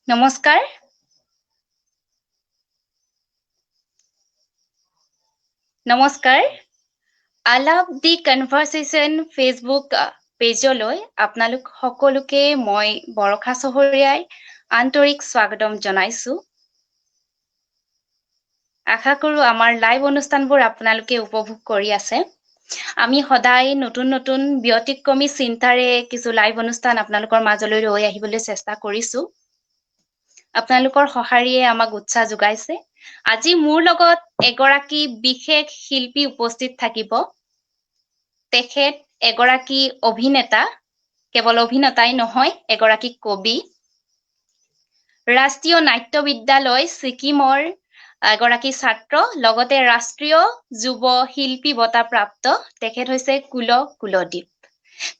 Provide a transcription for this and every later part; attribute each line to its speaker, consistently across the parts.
Speaker 1: নমস্কাৰ আলাপ দি কনভাৰচেশ্যন ফেচবুক পেজলৈ আপোনালোক সকলোকে মই বৰখা চহৰীয়াই আন্তৰিক স্বাগতম জনাইছো। আশা কৰো আমাৰ লাইভ অনুষ্ঠানবোৰ আপোনালোকে উপভোগ কৰি আছে। আমি সদায় নতুন নতুন ব্যতিক্ৰমী চিন্তাৰে কিছু লাইভ অনুষ্ঠান আপোনালোকৰ মাজলৈ লৈ আহিবলৈ চেষ্টা কৰিছো। আপোনালোকৰ সঁহাৰিয়ে আমাক উৎসাহ যোগাইছে। আজি মোৰ লগত এগৰাকী বিশেষ শিল্পী উপস্থিত থাকিব। তেখেত এগৰাকী অভিনেতা, কেৱল অভিনেতাই নহয়, এগৰাকী কবি। ৰাষ্ট্ৰীয় নাট্য বিদ্যালয় ছিকিমৰ এগৰাকী ছাত্ৰ, লগতে ৰাষ্ট্ৰীয় যুৱ শিল্পী বঁটা প্ৰাপ্ত। তেখেত হৈছে কুলদীপ।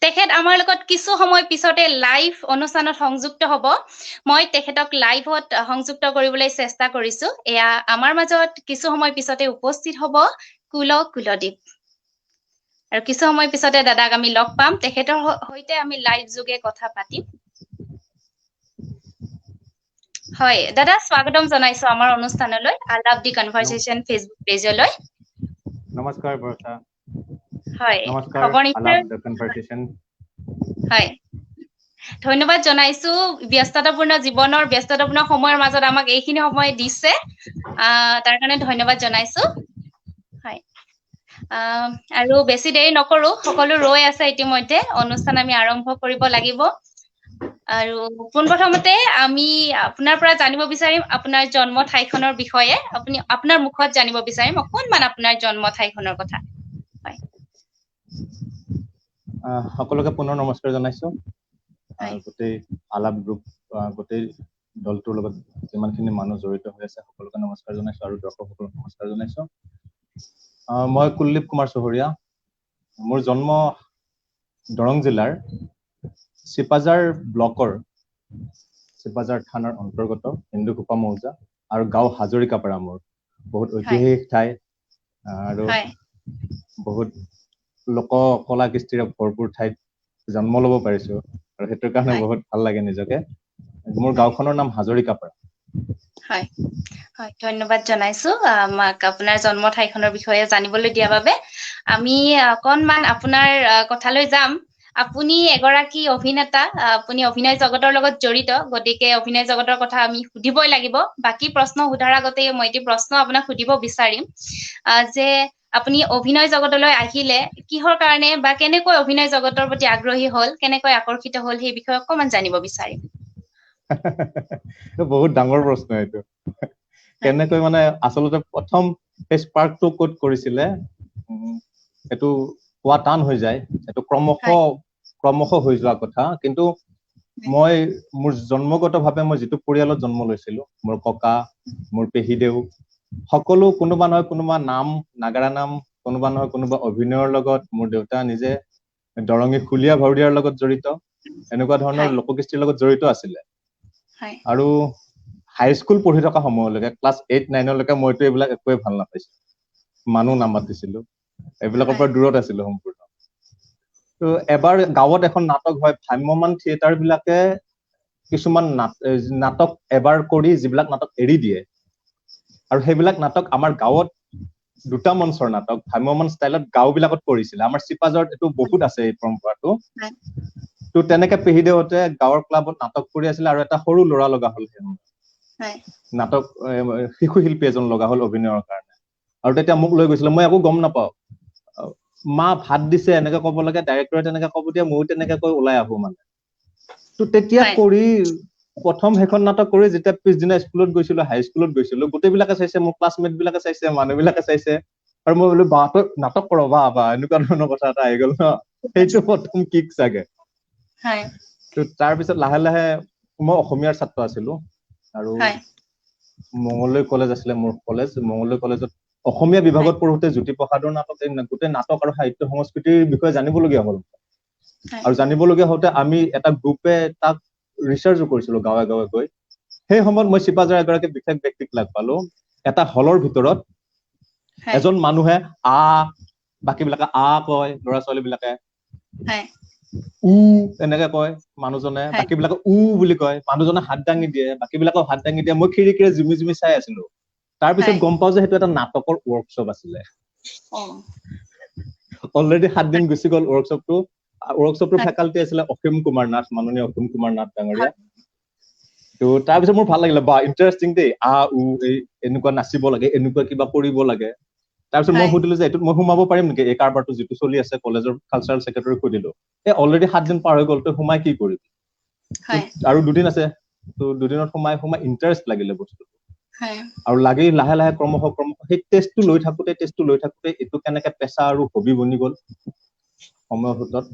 Speaker 1: তেখেত আমাৰ লগত কিছু সময় পিছতে লাইভ অনুষ্ঠানত সংযুক্ত হ'ব। মই তেখেতক লাইভত সংযুক্ত কৰিবলৈ চেষ্টা কৰিছো। এয়া আমাৰ মাজত কিছু সময় পিছতে উপস্থিত হ'ব কুলদীপ। আৰু কিছু সময় পিছতে দাদাক আমি লগ পাম। তেখেতৰ সৈতে আমি লাইভ যোগে কথা পাতিম। হয়, দাদা স্বাগতম জনাইছো আমাৰ অনুষ্ঠানলৈ, আলাপ দি কনভাৰচেশ্যন ফেচবুক পেজলৈ।
Speaker 2: নমস্কাৰ বৰ্ষা।
Speaker 1: হয়,
Speaker 2: নমস্কাৰ
Speaker 1: খবৰ
Speaker 2: আলাপ দি কনভাৰচেশ্যন।
Speaker 1: হয়, ধন্যবাদ জনাইছো। ব্যস্ততাপূৰ্ণ জীৱনৰ ব্যস্ততাপূৰ্ণ সময়ৰ মাজত আমাক এইখিনি সময় দিছে। তাৰ কাৰণে ধন্যবাদ জনাইছো। হয়। আৰু বেছি দেৰি নকৰো, সকলো ৰৈ আছে ইতিমধ্যে। অনুষ্ঠান আমি আৰম্ভ কৰিব লাগিব। আৰু পোনপ্ৰথমতে আমি আপোনাৰ পৰা জানিব বিচাৰিম আপোনাৰ জন্ম ঠাইখনৰ বিষয়ে। আপুনি আপোনাৰ মুখত জানিব বিচাৰিম অকনমান আপোনাৰ জন্ম ঠাইখনৰ কথা। হয়।
Speaker 2: সকলোকে পুনৰ নমস্কাৰ জনাইছো।
Speaker 1: হয়
Speaker 2: গোটেই আলাপ গ্ৰুপ, গোটেই দলটোৰ লগত যিমানখিনি মানুহ জড়িত হৈ আছে সকলোকে নমস্কাৰ জনাইছো, আৰু দৰ্শকসকলক নমস্কাৰ জনাইছো। মই কুলদীপ কুমাৰ চহৰীয়া। মোৰ জন্ম দৰং জিলাৰ চিপাঝাৰ ব্লকৰ চিপাঝাৰ থানাৰ অন্তৰ্গত হিন্দুকোপা মৌজা, আৰু গাঁও হাজৰিকাপাৰা মোৰ। বহুত
Speaker 1: হয়
Speaker 2: ঐতিহাসিক ঠাই, আৰু
Speaker 1: হয়
Speaker 2: বহুত লোক কলা কৃষ্টিৰে ভৰপূৰ ঠাইত জন্ম লব পাৰিছো, আৰু সেইটোৰ কাৰণে
Speaker 1: হয়
Speaker 2: বহুত ভাল লাগে নিজকে। মোৰ
Speaker 1: হয়
Speaker 2: গাঁওখনৰ নাম হাজৰিকাপাৰা।
Speaker 1: হয়। হয়, ধন্যবাদ জনাইছো আমাক আপোনাৰ জন্ম ঠাইখনৰ বিষয়ে জানিবলৈ দিয়াৰ বাবে। আমি অকনমান আপোনাৰ কথালৈ যাম। আপুনি এগৰাকী অভিনেতা, আপুনি অভিনয় জগতৰ লগত জড়িত, গতিকে অভিনয় জগতৰ কথা আমি সুধিবই লাগিব। বাকী প্ৰশ্ন সোধাৰ আগতে মই এটি প্ৰশ্ন আপোনাক সুধিব বিচাৰিম, যে আপুনি অভিনয় জগতলৈ আহিলে কিহৰ কাৰণে বা কেনেকৈ অভিনয় জগতৰ প্ৰতি আগ্ৰহী হ'ল, কেনেকৈ আকৰ্ষিত হ'ল, সেই বিষয়ে অকণমান জানিব বিচাৰিম।
Speaker 2: বহুত ডাঙৰ প্ৰশ্ন এইটো।
Speaker 1: হয়
Speaker 2: কেনেকৈ মানে আচলতে প্ৰথম সেই স্পাৰ্কটো ক'ত কৰিছিলে, সেইটো কোৱা টান হৈ যায়। সেইটো
Speaker 1: হয়
Speaker 2: ক্ৰমশ হৈ যোৱা কথা। কিন্তু মই মোৰ জন্মগতভাৱে মই যিটো পৰিয়ালত জন্ম লৈছিলো, মোৰ ককা, মোৰ পেহীদেউ, সকলো কোনোবা নহয় কোনোবা নাম, নাগাৰা নাম, কোনোবা নহয় কোনোবা অভিনয়ৰ লগত, মোৰ দেউতা নিজে দৰঙী খুলীয়া ভাৱৰীয়াৰ লগত জড়িত, এনেকুৱা
Speaker 1: হয়
Speaker 2: ধৰণৰ লোককৃষ্টিৰ লগত জড়িত আছিলে।
Speaker 1: হয়।
Speaker 2: আৰু হাইস্কুল পঢ়ি থকা সময়লৈকে, ক্লাছ 8-9লৈকে মইতো এইবিলাক একোৱে ভাল নাপাইছিলো। মানুহ নামাতিছিলো, এইবিলাকৰ
Speaker 1: হয়
Speaker 2: পৰা দূৰত আছিলো সম্পূৰ্ণ। ত এবাৰ গাঁৱত এখন নাটক হয়, ভ্ৰাম্যমাণ থিয়েটাৰ বিলাকে কিছুমান নাটক এবাৰ কৰি যিবিলাক নাটক এৰি দিয়ে, আৰু সেইবিলাক নাটক আমাৰ গাঁৱত দুটা মঞ্চৰ নাটক ভ্ৰাম্যমাণ ষ্টাইলত গাঁও বিলাকত কৰিছিলে। আমাৰ চিপাঝাৰত এইটো বহুত আছে, এই পৰম্পৰাটো।
Speaker 1: হয়
Speaker 2: ত তেনেকে পেহীদেউহঁতে গাঁৱৰ ক্লাবত নাটক কৰি আছিলে, আৰু এটা সৰু ল'ৰা লগা হ'ল।
Speaker 1: হয়
Speaker 2: নাটক শিশু শিল্পী এজন লগা হ'ল অভিনয়ৰ কাৰণে, আৰু তেতিয়া মোক লৈ গৈছিলে। মই একো গম নাপাওঁ। মা ভাত দিছে এনেকে ক'ব লাগে, ডাইৰেক্টৰে তেনেকে ক'ব দিয়ে, ময়ো তেনেকে কৈ ওলাই আহো মানে। ত তেতিয়া
Speaker 1: হয়
Speaker 2: কৰি প্ৰথম সেইখন নাটক কৰি যেতিয়া পিছদিনা স্কুলত গৈছিলো, হাইস্কুলত গৈছিলো, গোটেইবিলাকে চাইছে, মোৰ ক্লাছমেট বিলাকে চাইছে, মানুহ বিলাকে চাইছে, আৰু মই বোলো বা তই নাটক কৰ, বা এনেকুৱা ধৰণৰ কথা এটা আহি গ'ল ন। সেইটো প্ৰথম কিক চাগে।
Speaker 1: হয়
Speaker 2: ত তাৰ পিছত লাহে লাহে, মই অসমীয়াৰ ছাত্ৰ আছিলো, আৰু
Speaker 1: হয়
Speaker 2: মঙলদৈ কলেজ আছিলে মোৰ কলেজ। মঙলদৈ কলেজত অসমীয়া
Speaker 1: হয়
Speaker 2: বিভাগত পঢ়োতে জ্যোতিপ্ৰসাদৰ নাটক, গোটেই নাটক আৰু সাহিত্য সংস্কৃতিৰ বিষয়ে জানিবলগীয়া হ'ল।
Speaker 1: হয়
Speaker 2: আৰু জানিবলগীয়া হওঁতে আমি এটা গ্ৰুপে তাক ৰিচাৰ্চো কৰিছিলো গাঁৱে গাঁৱে গৈ। সেই সময়ত মই চিপাঝাৰৰ এগৰাকী বিশেষ ব্যক্তিক লগ পালো। এটা হলৰ ভিতৰত
Speaker 1: হয়
Speaker 2: এজন মানুহে বাকী বিলাকে কয়, ল'ৰা ছোৱালী বিলাকে।
Speaker 1: হয়
Speaker 2: উ এনেকে কয় মানুহজনে,
Speaker 1: হয়
Speaker 2: বাকী বিলাকে উ বুলি কয়, মানুহজনে হাত দাঙি দিয়ে, বাকী বিলাকক হাত দাঙি দিয়ে। মই খিৰিকীৰে জুমি জুমি চাই আছিলো। তাৰপিছত
Speaker 1: হয়
Speaker 2: গম পাও যে সেইটো এটা নাটকৰ ৱৰ্কশ্বপ আছিলে।
Speaker 1: অ
Speaker 2: অলৰেডি 7 দিন গুচি গ'ল ৱৰ্কশ্বপটোৰ
Speaker 1: হয়
Speaker 2: ফেকাল্টি আছিলে অসীম কুমাৰ নাথ, মাননীয় অসীম কুমাৰ নাথ ডাঙৰীয়া।
Speaker 1: হয়
Speaker 2: তো তাৰপিছত মোৰ ভাল লাগিলে, বা ইণ্টাৰেষ্টিং দেই, এই এনেকুৱা নাচিব লাগে, এনেকুৱা কিবা কৰিব লাগে। তাৰপিছত মই
Speaker 1: হয়
Speaker 2: সুধিলো যে এইটোত মই সোমাব পাৰিম নেকি, এই কাৰবাৰটো যিটো চলি আছে কলেজৰ কালচাৰেল ছেক্ৰেটাৰীক সুধিলো। অলৰেডি 7 দিন পাৰ হৈ গ'ল, তই সোমাই কি কৰিবি?
Speaker 1: হয়
Speaker 2: আৰু 2 দিন আছে, তো 2 দিনত সোমাই ইণ্টাৰেষ্ট লাগিলে বস্তুটো।
Speaker 1: হয়
Speaker 2: আৰু লাগি লাহে লাহে ক্ৰমশ সেই টেষ্টটো লৈ থাকোতে এইটো কেনেকে পেচা আৰু হবি বনি গ'ল সময়ৰ ভিতৰত।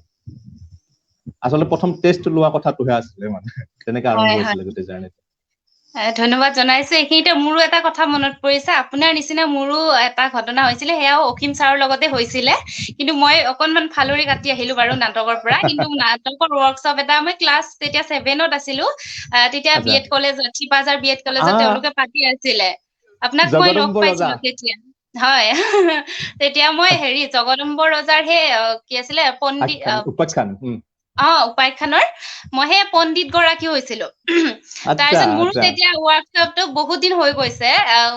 Speaker 2: আচলতে প্ৰথম টেষ্ট লোৱা কথাটোহে আছিলে, মানে তেনেকে আৰম্ভ
Speaker 1: হয় হয়
Speaker 2: হৈছিলে গোটেই জাৰ্ণিটো।
Speaker 1: ধন্যবাদ জনাইছো। এইখিনিতে মোৰো এটা কথা মনত পৰিছে, আপোনাৰ নিচিনা মোৰো এটা ঘটনা হৈছিলে, সেয়াও অসীম ছাৰৰ লগতে হৈছিলে। কিন্তু মই অকনমান ফালৰি কাটি আহিলো বাৰু নাটকৰ পৰা। কিন্তু নাটকৰ ৱৰ্কশ্বপ এটা মই ক্লাছ তেতিয়া 7ত আছিলো, তেতিয়া
Speaker 2: আচ্ছা,
Speaker 1: বিএড কলেজত, চিপাঝাৰ বিএড কলেজত
Speaker 2: আহ
Speaker 1: তেওঁলোকে পাতি আছিলে। আপোনাক মই লগ
Speaker 2: জগদম্ব ৰজা।
Speaker 1: পাইছিলো তেতিয়া। হয় তেতিয়া মই জগদম্ব ৰজাৰ সেই কি আছিলে পণ্ডিত
Speaker 2: উপাখ্যান।
Speaker 1: উপাখ্যানৰ মই সেই পণ্ডিত গৰাকী হৈছিলো।
Speaker 2: আচ্ছা
Speaker 1: তাৰপিছত মোৰো
Speaker 2: আচ্ছা।
Speaker 1: তেতিয়া ৱৰ্কশ্বপটো বহুত দিন হৈ গৈছে,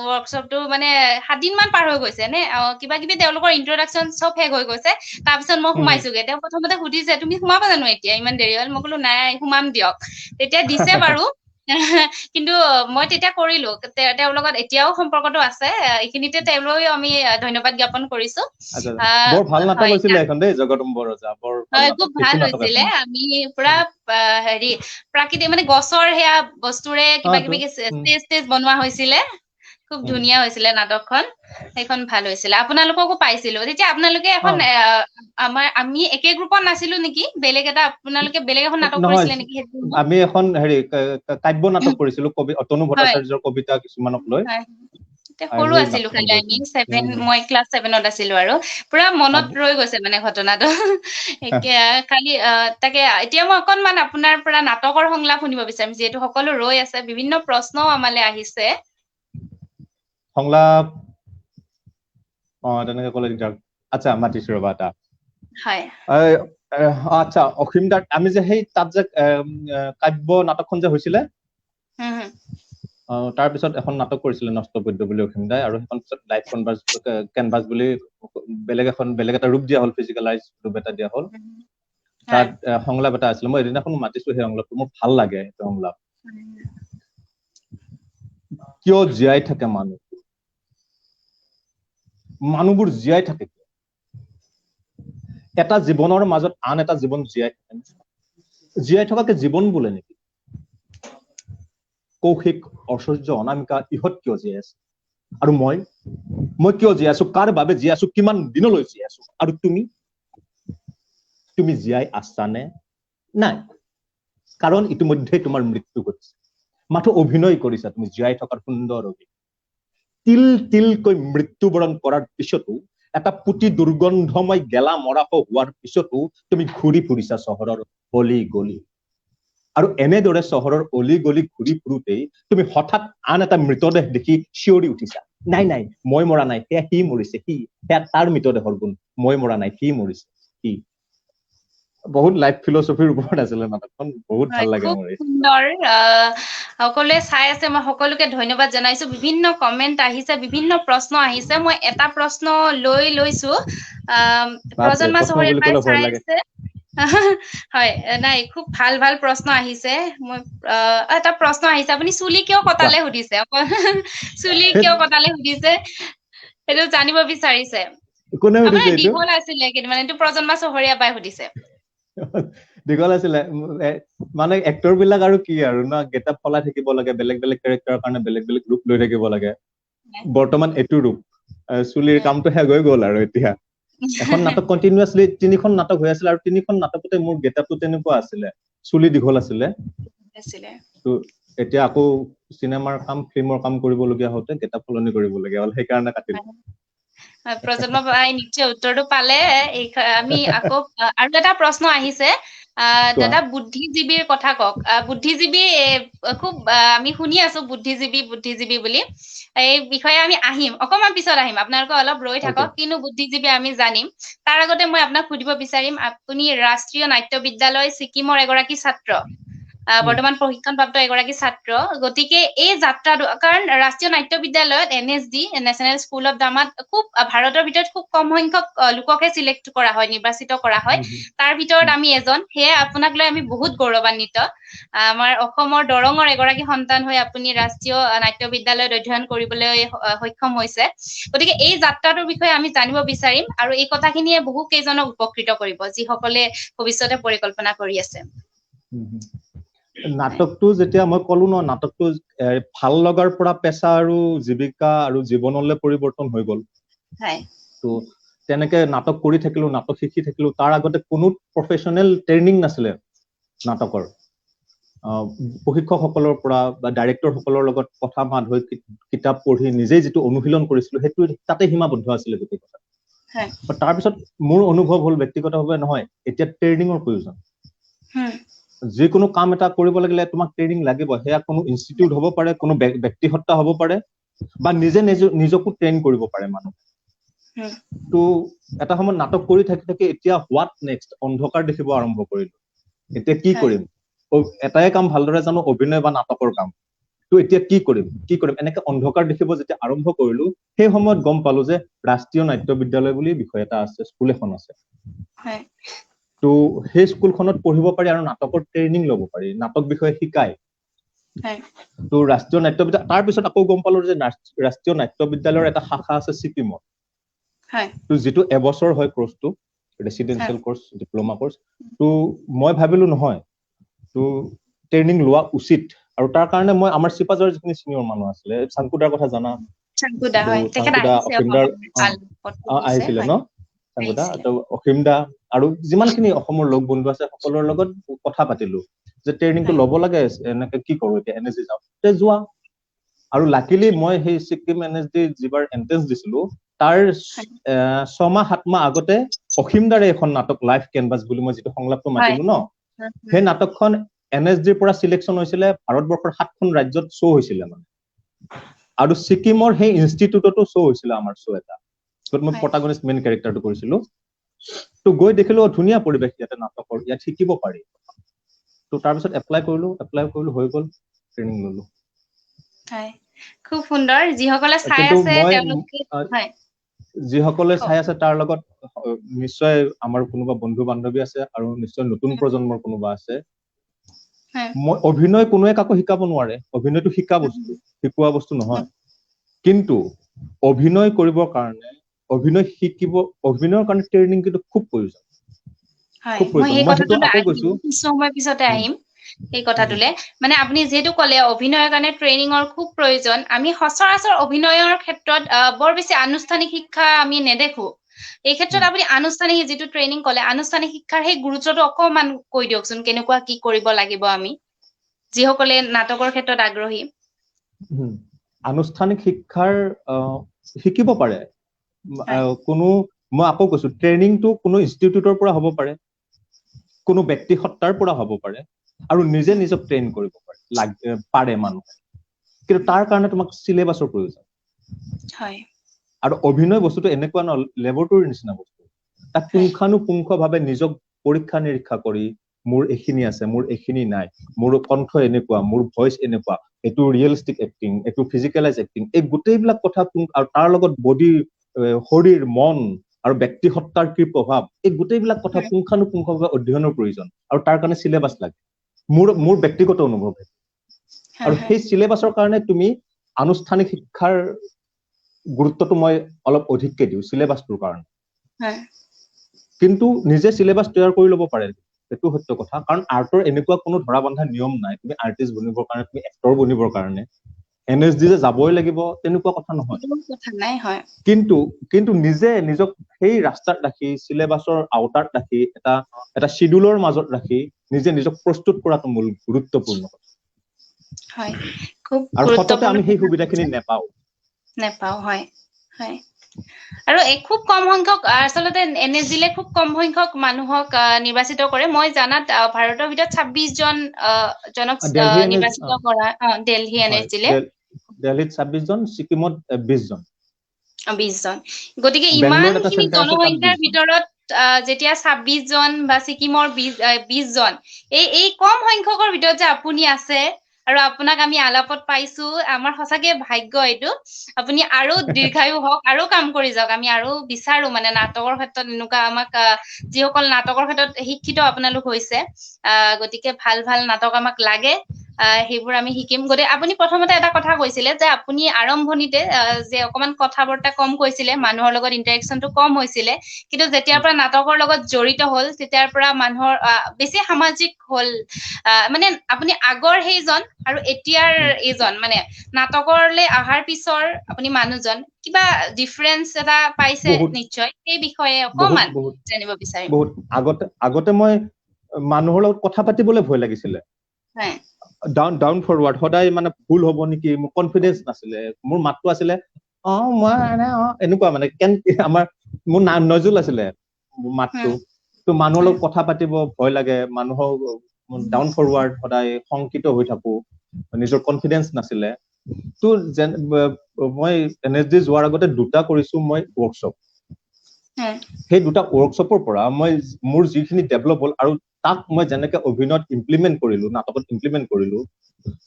Speaker 1: ৱৰ্কশ্বপটো মানে 7 দিন মান পাৰ হৈ গৈছে নে, কিবা কিবি তেওঁলোকৰ ইন্ট্ৰডাকচন চব শেষ হৈ গৈছে। তাৰপিছত মই সোমাইছোগে। তেওঁ প্ৰথমতে সুধিছে তুমি সোমাবা জানো এতিয়া, ইমান দেৰি হ'ল? মই ক'লো নাই, সোমাম দিয়ক। তেতিয়া দিছে বাৰু কিন্তু মই তেতিয়া কৰিলো। তেওঁৰ লগত এতিয়াও সম্পৰ্কটো আছে। এইখিনিতে তেওঁলোকেও আমি ধন্যবাদ জ্ঞাপন কৰিছো।
Speaker 2: আচ্ছা,
Speaker 1: আহ
Speaker 2: বৰ ভাল নাটক
Speaker 1: হয়
Speaker 2: হৈছিলে এখন দেই, জগদম্ব ৰজা, বৰ ভাল
Speaker 1: হয়
Speaker 2: নাটক,
Speaker 1: খুব
Speaker 2: শিশু
Speaker 1: ভাল
Speaker 2: নাটক
Speaker 1: হৈছিলে।
Speaker 2: এখন।
Speaker 1: আমি পুৰা প্ৰাকৃতিক মানে গছৰ সেয়া বস্তুৰে কিবা
Speaker 2: তো
Speaker 1: কিবি ষ্টেজ বনোৱা হৈছিলে। খুব ধুনীয়া হৈছিলে নাটকখন। সেইখন ভাল হৈছিলে। আপোনালোককো পাইছিলো তেতিয়া। আপোনালোকে এখন আমি একে গ্ৰুপত নাছিলো নেকি, বেলেগ এটা আপোনালোকে বেলেগ এখন নাটক
Speaker 2: নহয়,
Speaker 1: কৰিছিলে নেকি সেইটো সময়ত?
Speaker 2: আমি এখন কাব্য নাটক কৰিছিলো, তনু
Speaker 1: হয়
Speaker 2: ভট্টাচাৰ্যৰ কবিতা কিছুমানক লৈ।
Speaker 1: হয় তেতিয়া
Speaker 2: আৰু
Speaker 1: সৰু
Speaker 2: সেই
Speaker 1: আছিলো
Speaker 2: নাটকখন
Speaker 1: খালি আমি
Speaker 2: কৰিছিলো।
Speaker 1: মই ক্লাছ 7ত আছিলো আৰু পুৰা মনত ৰৈ গৈছে মানে ঘটনাটো। এতিয়া খালি তাকে এতিয়া মই অকনমান আপোনাৰ পৰা নাটকৰ সংলাপ শুনিব বিচাৰিম, যিহেতু সকলো ৰৈ আছে, বিভিন্ন প্ৰশ্নও আমালে আহিছে।
Speaker 2: সংলাপ তেনেকে ক'লে দিগদাৰ। আচ্ছা, মাতিছো ৰবা এটা।
Speaker 1: হয়
Speaker 2: আচ্ছা, অসীম দাৰ আমি যে সেই তাত যে কাব্য নাটকখন যে হৈছিলে,
Speaker 1: হম
Speaker 2: তাৰ পিছত এখন নাটক কৰিছিলে নষ্টবৈদ্য বুলি অসীম দাই, আৰু সেইখন পিছত লাইভ কেনভাছ বুলি বেলেগ এটা ৰূপ দিয়া হ'ল, ফিজিকেলাইজ ৰূপ এটা দিয়া হ'ল।
Speaker 1: হয়
Speaker 2: তাত সংলাপ এটা আছিলে, মই এদিনাখন মাতিছো। সেই সংলাপটো মোৰ ভাল লাগে। সেইটো সংলাপ, কিয় জীয়াই থাকে মানুহবোৰ জীয়াই থাকে। এটা জীৱনৰ মাজত আন এটা জীৱন জীয়াই থাকে। জীয়াই থকাকে জীৱন বোলে নেকি? কৌশিক, ঐশ্বৰ্য, অনামিকা ইহঁত কিয় জীয়াই আছে? আৰু মই কিয় জীয়াই আছো? কাৰ বাবে জীয়াই আছো? কিমান দিনলৈ জীয়াই আছো? আৰু তুমি জীয়াই আছানে? নাই, কাৰণ ইতিমধ্যে তোমাৰ মৃত্যু ঘটিছে। মাথো অভিনয় কৰিছা তুমি জীয়াই থকাৰ সুন্দৰ অভিনয়। তিল তিলকৈ মৃত্যুবৰণ কৰাৰ পিছতো, এটা পুতি দুৰ্গন্ধময় গেলা মৰাশ হোৱাৰ পিছতো তুমি ঘূৰি ফুৰিছা চহৰৰ অলি গলি। আৰু এনেদৰে চহৰৰ অলি গলি ঘূৰি ফুৰোতেই তুমি হঠাৎ আন এটা মৃতদেহ দেখি চিঞৰি উঠিছা, নাই নাই, মই মৰা নাই, সেয়া সি মৰিছে, সেয়া তাৰ মৃতদেহৰ গুণ, মই মৰা নাই, সি মৰিছে, সি। বহুত লাইফ ফিলচফিৰ ওপৰত আছিলে নাটকখন, বহুত ভাল
Speaker 1: হয়,
Speaker 2: লাগে
Speaker 1: খুব
Speaker 2: মোৰ।
Speaker 1: সুন্দৰ। সকলোৱে চাই আছে, মই সকলোকে ধন্যবাদ জনাইছো। বিভিন্ন কমেন্ট আহিছে, বিভিন্ন প্ৰশ্ন আহিছে। মই এটা প্ৰশ্ন লৈছো।
Speaker 2: বাপৰে,
Speaker 1: প্ৰজন্মা
Speaker 2: প্ৰশ্ন বুলি
Speaker 1: চহৰীয়াৰ পৰাই
Speaker 2: ক'লে ভয়
Speaker 1: চাই
Speaker 2: লাগে।
Speaker 1: আছে। হয়, নাই খুব ভাল ভাল প্ৰশ্ন আহিছে। মই এটা প্ৰশ্ন আহিছে, আপুনি চুলি কিয়
Speaker 2: কোৱা।
Speaker 1: কটালে সুধিছে। চুলি কিয় কটালে সুধিছে, সেইটো জানিব বিচাৰিছে।
Speaker 2: কোনে সুধিছে
Speaker 1: আপোনাৰ
Speaker 2: এইটো?
Speaker 1: দীঘল আছিলে কেইদিনমান, এইটো প্ৰজন্মা চহৰীয়া বাই সুধিছে।
Speaker 2: দীঘল আছিলে, মানে এক্টৰ বিলাক আৰু কি আৰু ন, গেটআপ সলাই থাকিব লাগে, বেলেগ বেলেগ কেৰেক্টাৰৰ কাৰণে বেলেগ বেলেগ ৰূপ লৈ থাকিব লাগে। বৰ্তমান এইটো ৰূপ, চুলিৰ কামটো শেষ হৈ গ'ল আৰু এতিয়া। এখন নাটক কণ্টিনিউয়াছলি 3খন নাটক হৈ আছিলে, আৰু 3খন নাটকতে মোৰ গেটআপটো তেনেকুৱা আছিলে, চুলি দীঘল আছিলে।
Speaker 1: আছিলে।
Speaker 2: তো এতিয়া আকৌ চিনেমাৰ কাম, ফিল্মৰ কাম কৰিবলগীয়া হওঁতে গেটআপ সলনি কৰিবলগীয়া হ'ল, সেইকাৰণে কাটিলো।
Speaker 1: প্ৰজন্ম বাই নিশ্চয় উত্তৰটো পালে। আমি আকৌ আৰু এটা প্ৰশ্ন আহিছে, দাদা বুদ্ধিজীৱীৰ কথা কওক বুদ্ধিজীৱী খুব আমি শুনি আছো বুদ্ধিজীৱী বুলি এই বিষয়ে আমি আহিম অকমান পিছত আহিম আপোনালোকে অলপ ৰৈ থাকক কিন্তু বুদ্ধিজীৱী আমি জানিম তাৰ আগতে মই আপোনাক সুধিব বিচাৰিম আপুনি ৰাষ্ট্ৰীয় নাট্য বিদ্যালয় ছিকিমৰ এগৰাকী ছাত্ৰ বৰ্তমান প্ৰশিক্ষণপ্ৰাপ্ত এগৰাকী ছাত্ৰ গতিকে এই যাত্ৰাটো কাৰণ ৰাষ্ট্ৰীয় নাট্য বিদ্যালয়ত NSD নেশ্যনেল স্কুল অফ ড্ৰামাত খুব ভাৰতৰ ভিতৰত খুব কম সংখ্যক লোককে সিলেক্ট কৰা হয় নিৰ্বাচিত কৰা হয় তাৰ ভিতৰত আমি এজন সেয়ে আপোনাক লৈ আমি বহুত গৌৰৱান্বিত আমাৰ অসমৰ দৰঙৰ এগৰাকী সন্তান হৈ আপুনি ৰাষ্ট্ৰীয় নাট্য বিদ্যালয়ত অধ্যয়ন কৰিবলৈ সক্ষম হৈছে গতিকে এই যাত্ৰাটোৰ বিষয়ে আমি জানিব বিচাৰিম আৰু এই কথাখিনিয়ে বহু কেইজনক উপকৃত কৰিব যিসকলে ভৱিষ্যতে পৰিকল্পনা কৰি আছে
Speaker 2: নাটকটো যেতিয়া মই কলো ন নাটকটো ভাল লগাৰ পৰা পেছা আৰু জীৱিকা আৰু জীৱনলৈ পৰিৱৰ্তন হৈ গল তো তেনেকে নাটক কৰি থাকিলো নাটক শিকি থাকিলো তাৰ আগতে কোনো প্ৰফেশনেল ট্ৰেইনিং নাছিলে নাটকৰ প্ৰশিক্ষকসকলৰ পৰা বা ডাইৰেক্টৰ সকলৰ লগত কথা মাত হৈ কিতাপ পঢ়ি নিজে যেটো অনুশীলন কৰিছিলো হেতু তাতে সীমাবদ্ধ আছিল গোটেই কথা তাৰ পিছত মোৰ অনুভৱ হল ব্যক্তিগতভাৱে নহয় এতিয়া ট্ৰেইনিংৰ প্ৰয়োজন যিকোনো কাম এটা কৰিব লাগিলে তোমাক ট্ৰেইনিং লাগিব হেয়া কোনো ইনষ্টিটিউট হ'ব পাৰে কোনো ব্যক্তিহত্তা হ'ব পাৰে বা নিজে নিজকো ট্ৰেইন কৰিব পাৰে মানুহ তো এটা সময়ত নাটক কৰি থাকি এতিয়া হোৱাট নেক্সট অন্ধকাৰ দেখিব আৰম্ভ কৰিলো এতিয়া কি কৰিম এটাই কাম ভালদৰে জানো অভিনয় বা নাটকৰ কাম তো এতিয়া কি কৰিম এনেকে অন্ধকাৰ দেখিব যেতিয়া আৰম্ভ কৰিলো সেই সময়ত গম পালো যে ৰাষ্ট্ৰীয় নাট্য বিদ্যালয় বুলি বিষয় এটা আছে স্কুল এখন আছে তো সেই স্কুলখনত পঢ়িব পাৰি আৰু নাটকৰ ট্ৰেইনিং ল'ব পাৰি নাটক বিষয়ে শিকায় তো ৰাষ্ট্ৰীয় নাট্য বিদ্যালয় তাৰ পিছত আকৌ গম পালো যে ৰাষ্ট্ৰীয় নাট্য বিদ্যালয়ৰ এটা শাখা আছে ছিকিমত তো যেটো এবছৰ হয় কোৰ্সটো ৰেসিডেন্সিয়েল কোৰ্স ডিপ্লোমা কোৰ্স তো মই ভাবিলো নহয় তো ট্ৰেইনিং লোৱা উচিত আৰু তাৰ কাৰণে মই আমাৰ সিপাজৰ যিখিনি সিনিয়ৰ মানুহ আছিল চাংকুদাৰ কথা জানা
Speaker 1: চাংকুদা হয় তেখেত
Speaker 2: আহিছিল ন চাংকুদা তো অখিমদা আৰু যিমানখিনি অসমৰ লোক বন্ধু আছে সকলৰ লগত কথা পাতিলো যে ট্ৰেইনিংটো ল'ব লাগে এনেকে কি কৰো এতিয়া NSD যাও তে যোৱা আৰু লাকিলি মই সেই সিকিম NSD যিবাৰ এন্ট্ৰেন্স দিছিলো তাৰ 6 মাহ 7 মাহ আগতে অখিমদাৰে এখন নাটক লাইভ কেনভাস বুলি মই যেটো সংলাপটো মাতিলো ন সেই নাটকখন NSD পৰা সিলেকশন হৈছিল ভাৰতবৰ্ষৰ 7খন ৰাজ্যত শো হৈছিল মানে আৰু সিকিমৰ সেই ইনষ্টিটিউটতো শো হৈছিল আমাৰ শো এটা যত মই প্ৰটাগনিষ্ট মেইন ক্যাৰেক্টাৰটো কৰিছিলো তো গৈ দেখিলো ধুনিয়া পৰিবেশ ইয়াতে নাটকৰ ইয়াত শিকিব পাৰি তো তাৰ পিছত এপ্লাই কৰিলো হৈ গল ট্ৰেইনিং ললো
Speaker 1: খুব সুন্দৰ যিসকলে চাই আছে তেওঁলোকে
Speaker 2: যিসকলে চাই আছে তাৰ লগত নিশ্চয় আমাৰ কোনোবা বন্ধু বান্ধৱী আছে আৰু নিশ্চয় নতুন প্ৰজন্মৰ কোনোবা আছে মই অভিনয় কোনোৱে কাকো শিকাব নোৱাৰে অভিনয়টো শিকোৱা বস্তু নহয় কিন্তু অভিনয় কৰিবৰ কাৰণে অভিনয়ৰ কাৰণে ট্ৰেইনিং কিন্তু খুব প্ৰয়োজন
Speaker 1: মই এই কথাটো সময় পিছতে আহিম এই কথাটোলে মানে আপুনি যেটো কলে অভিনয়ৰ কাৰণে ট্ৰেইনিংৰ খুব প্ৰয়োজন আমি সচৰাচৰ অভিনয়ৰ ক্ষেত্ৰত বৰ বেছি আনুষ্ঠানিক শিক্ষা আমি নেদেখো এই ক্ষেত্ৰত আপুনি আনুষ্ঠানিক যেটো ট্ৰেইনিং কলে আনুষ্ঠানিক শিক্ষাৰ সেই গুৰুত্বটো অকমান কৈ দিয়কচোন কেনেকুৱা কি কৰিব লাগিব আমি যিসকলে নাটকৰ ক্ষেত্ৰত আগ্ৰহী
Speaker 2: আনুষ্ঠানিক শিক্ষাৰ শিকিব পাৰে কোনো মই আকৌ কৈছো ট্ৰেইনিংটো কোনো ইনষ্টিটিউটৰ পৰা হ'ব পাৰে কোনো ব্যক্তিহত্তাৰ পৰা হ'ব পাৰে আৰু নিজে নিজক ট্ৰেইন কৰিব পাৰে মানুহ কিন্তু তাৰ কাৰণে তোমাক সিলেবাসৰ প্ৰয়োজন আৰু অভিনয় বস্তুটো এনেকুৱা ন ল্যাবৰেটৰীৰ নিচিনা বস্তু তাক পুংখানুপুংখভাৱে নিজক পৰীক্ষা নিৰীক্ষা কৰি মোৰ এখিনি আছে মোৰ এখিনি নাই মোৰ কণ্ঠ এনেকুৱা মোৰ ভয়েস এনেকুৱা এটো ৰিয়েলিস্টিক এক্টিং এটো ফিজিক্যালাইজ এক্টিং এই গোটেইবিলাক কথা আৰু তাৰ লগত বডি শৰীৰ মন আৰু ব্যক্তিহত্তাৰ কি প্ৰভাৱ এই গোটেইবিলাক কথা পুংখানুপুংখভাৱে অধ্যয়নৰ প্ৰয়োজন আৰু তাৰ কাৰণে সিলেবাস লাগে মোৰ ব্যক্তিগত অনুভৱ আৰু সেই সিলেবাসৰ কাৰণে তুমি আনুষ্ঠানিক শিক্ষাৰ গুৰুত্বটো মই অলপ অধিককে দিও সিলেবাসটোৰ কাৰণে কিন্তু নিজে সিলেবাস তৈয়াৰ কৰি ল'ব পাৰে এটো সত্য কথা কাৰণ আৰ্টৰ এনেকুৱা কোনো ধৰা বন্ধা নিয়ম নাই তুমি আৰ্টিষ্ট বনিবৰ কাৰণে তুমি এক্টৰ বনিবৰ কাৰণে NSD যে যাবই লাগিব তেনেকুৱা কথা নহয় কিন্তু নিজে নিজক সেই ৰাস্তাত ৰাখি সিলেবাসৰ আউটাৰত ৰাখি এটা শিডিউলৰ মাজত ৰাখি নিজে নিজক প্ৰস্তুত কৰাটো মূল গুৰুত্বপূৰ্ণ কথা
Speaker 1: খুব
Speaker 2: আৰু সততে আমি সেই সুবিধাখিনি নেপাও
Speaker 1: হয় আৰু খুব কম সংখ্যক আচলতে NSDলে খুব কম সংখ্যক মানুহক নিৰ্বাচিত কৰে মই জানাত ভাৰতৰ ভিতৰত 26 জন জনক
Speaker 2: দিল্লী
Speaker 1: নিৰ্বাচিত কৰা দিল্লী NSDলে
Speaker 2: দিল্লীত 26 জন ছিকিমত 20 জন
Speaker 1: 20 জন গতিকে
Speaker 2: বেংগলোৰত এটা
Speaker 1: ইমানখিনি
Speaker 2: চেণ্টাৰ আছে তাত 20
Speaker 1: জনসংখ্যাৰ
Speaker 2: জন
Speaker 1: ভিতৰত যেতিয়া 26 জন বা ছিকিমৰ 20 জন এই কম সংখ্যকৰ ভিতৰত যে আপুনি আছে আৰু আপোনাক আমি আলাপত পাইছো আমাৰ সঁচাকে ভাগ্য এইটো আপুনি আৰু দীৰ্ঘায়ু হওক আৰু কাম কৰি যাওক আমি আৰু বিচাৰো মানে নাটকৰ ক্ষেত্ৰত এনেকুৱা আমাক যিসকল নাটকৰ ক্ষেত্ৰত শিক্ষিত আপোনালোক হৈছে গতিকে ভাল ভাল নাটক আমাক লাগে সেইবোৰ আমি শিকিম গতিকে আপুনি প্ৰথমতে এটা কথা কৈছিলে যে আপুনি আৰম্ভণিতে যে অকমান কথা বৰ্তা কম কৈছিলে মানুহৰ লগত ইন্টাৰেকশনটো কম হৈছিলে কিন্তু যেতিয়াৰ পৰা নাটকৰ লগত জড়িত হল তেতিয়াৰ পৰা মানুহৰ বেছি সামাজিক হল মানে আপুনি আগৰ সেইজন আৰু এতিয়াৰ এইজন মানে নাটকৰলে আহাৰ পিছৰ আপুনি মানুহজন কিবা ডিফাৰেন্স এটা পাইছে
Speaker 2: বহুত
Speaker 1: নিশ্চয় সেই বিষয়ে
Speaker 2: বহুত
Speaker 1: অকমান
Speaker 2: বহুত
Speaker 1: জানিব বিচাৰিম
Speaker 2: বহুত আগতে মই মানুহৰ লগত কথা পাতিবলৈ ভয় লাগিছিলে
Speaker 1: হয়
Speaker 2: ডাউন ফৰৱাৰ্ড সদায় মানে ভুল হ'ব নেকি মোৰ কনফিডেন্স নাছিলে মোৰ মাতটো আছিলে মই এনেকুৱা মানে আমাৰ মোৰ নজুল আছিলে মাতটো তো মানুহৰ লগত কথা পাতিব ভয় লাগে মানুহৰ ডাউন ফৰৱাৰ্ড সদায় শংকিত হৈ থাকো নিজৰ কনফিডেন্স নাছিলে তো মই NSD যোৱাৰ আগতে দুটা কৰিছো মই ৱৰ্কশ্বপ সেই দুটা ৱৰ্কশ্বপৰ পৰা মই মোৰ যিখিনি ডেভেলপ হ'ল আৰু তাক মই যেনেকে অভিনয়ত ইমপ্লিমেণ্ট কৰিলো নাটকত ইমপ্লিমেণ্ট কৰিলো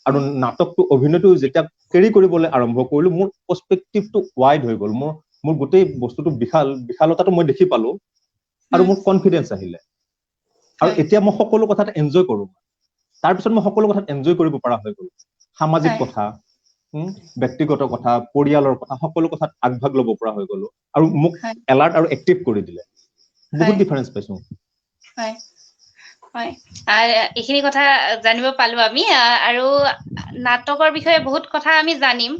Speaker 2: আৰু নাটকটো অভিনয়টো যেতিয়া কেৰি কৰিবলৈ আৰম্ভ কৰিলো মোৰ পাৰ্সপেক্টিভটো ৱাইড হৈ গ'ল মোৰ গোটেই বস্তুটো বিশালতাটো মই দেখি পালো আৰু মোৰ কনফিডেন্স আহিলে আৰু এতিয়া মই সকলো কথাত এনজয় কৰো তাৰপিছত মই সকলো কথাত এনজয় কৰিব পৰা হৈ গ'লো সামাজিক কথা ব্যক্তিগত কথা পৰিয়ালৰ কথা সকলো কথাত আগভাগ ল'ব পৰা হৈ গ'লো আৰু মোক এলাৰ্ট আৰু এক্টিভ কৰি দিলে বহুত ডিফাৰেন্স পাইছো
Speaker 1: হয় হয় এইখিনি কথা জানিব পালো আমি আৰু নাটকৰ বিষয়ে বহুত কথা আমি জানিম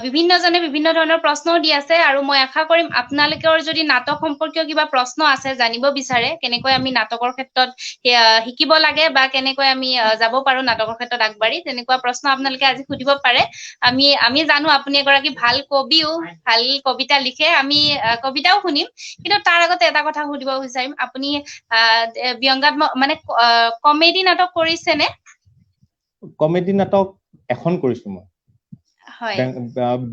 Speaker 1: বিভিন্নজনে বিভিন্ন ধৰণৰ প্ৰশ্নও দি আছে আৰু মই আশা কৰিম আপোনালোকৰ যদি নাটক সম্পৰ্কীয় কিবা প্ৰশ্ন আছে জানিব বিচাৰে কেনেকৈ আমি নাটকৰ ক্ষেত্ৰত শিকিব লাগে বা কেনেকৈ আমি যাব পাৰো নাটকৰ ক্ষেত্ৰত আগবাঢ়ি তেনেকুৱা প্ৰশ্ন আপোনালোকে আজি সুধিব পাৰে আমি জানো আপুনি এগৰাকী ভাল কবিও ভাল কবিতা লিখে আমি কবিতাও শুনিম কিন্তু তাৰ আগতে এটা কথা সুধিব বিচাৰিম আপুনি ব্যংগাত্মক মানে কমেডি নাটক কৰিছে নে
Speaker 2: কমেডি নাটক এখন কৰিছো মই
Speaker 1: হয়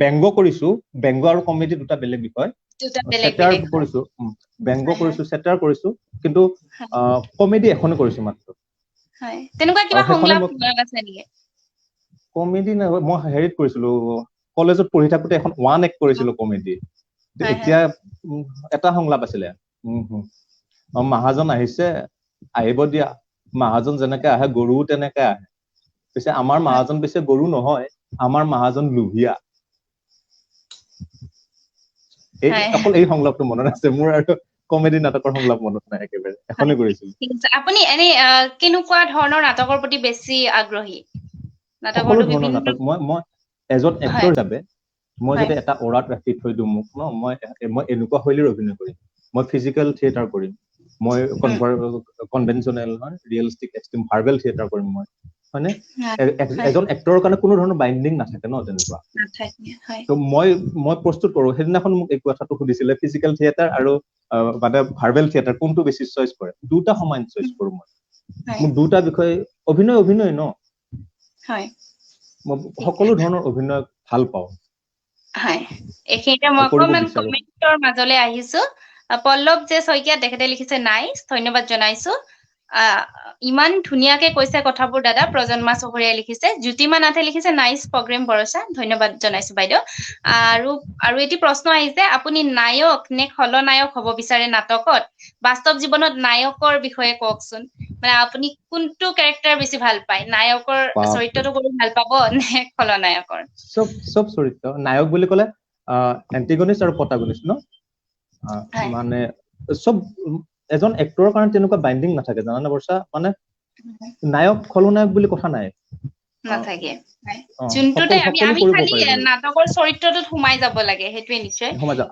Speaker 2: ব্যংগ কৰিছো ব্যংগ আৰু কমেডি দুটা বেলেগ বিষয় সেটাৰ কৰিছো ব্যংগ কৰিছো সেটাৰ কৰিছো কিন্তু কমেডি এখনো কৰিছো মাত্ৰ
Speaker 1: হয় তেনেকুৱা কিবা সংলাপ আছে নেকি
Speaker 2: কমেডি মই হেৰিত কৰিছিলো কলেজত পঢ়ি থাকোতে এখন ওৱান এক্ট কৰিছিলো কমেডি এতিয়া এটা সংলাপ আছিলে মহাজন আহিছে আহিব দিয়া মহাজন যেনেকে আহে গৰুও তেনেকে আহে পিছে আমাৰ মহাজন পিছে গৰু নহয় আমাৰ মহাজন লুভিয়া অকল এই সংলাপটো মনত আছে মোৰ আৰু কমেডি নাটকৰ সংলাপ মনত নাই একেবাৰে এখনে কৰিছিলো
Speaker 1: আপুনি এনে কেনেকুৱা ধৰণৰ নাটকৰ প্ৰতি বেছি আগ্ৰহী
Speaker 2: সকলো ধৰণৰ নাটক মই এজন এক্টৰ হিচাপে মই যদি এটা অৰাত ৰাখি থৈ দিওঁ মোক মই এনেকুৱা শৈলীৰ অভিনয় কৰিম মই ফিজিকেল থিয়েটাৰ কৰিম মই conventional realistic extreme verbal theatre কৰিম মই হয়নে এজন এক্টৰৰ কাৰণে কোনো ধৰণৰ বাইণ্ডিং নাথাকে ন তেনেকুৱা তো মই প্ৰস্তুত কৰো সেইদিনাখন মোক এই কথাটো সুধিছিলে ফিজিকেল থিয়েটাৰ আৰু মানে ভাৰ্বেল থিয়েটাৰ কোনটো বেছি চইচ কৰে দুটা সমান চইচ কৰো মই মোক দুটা বিষয় অভিনয় ন মই সকলো ধৰণৰ অভিনয় ভাল পাওঁ
Speaker 1: হয় এইখিনিতে মই অকমান কমেন্টৰ মাজলৈ আহিছো পল্লৱ যে শইকীয়া তেখেতে লিখিছে নাইস ধন্যবাদ জনাইছো ইমান ধুনীয়াকে কৈছে কথাবোৰ দাদা প্ৰজন্মা চহৰীয়াই লিখিছে জ্যোতিমা নাথে লিখিছে নাইস প্ৰগ্ৰেম ভৰসা ধন্যবাদ জনাইছো বাইদেউ আৰু এটি প্ৰশ্ন আহিছে আপুনি নায়ক নে খলনায়ক হ'ব বিচাৰে নাটকত বাস্তৱ জীৱনত নায়কৰ বিষয়ে কওকচোন মানে আপুনি কোনটো ক্যাৰেক্টাৰ বেছি ভাল পায় নায়কৰ চৰিত্ৰটো কৰি ভাল পাব নে খলনায়কৰ
Speaker 2: সব চৰিত্ৰ নায়ক বুলি ক'লে এন্টিগনিষ্ট আৰু প্ৰটাগনিষ্ট ন মানে সব এজন এক্টৰৰ কাৰণে তেনেকুৱা বাইণ্ডিং নাথাকে জানানে বৰ্ষা মানে নায়ক খলনায়ক বুলি কথা নাই
Speaker 1: নাথাকে যোনটোতে আমি খালি নাটকৰ চৰিত্ৰটোত সোমাই যাব লাগে সেইটোৱে নিশ্চয়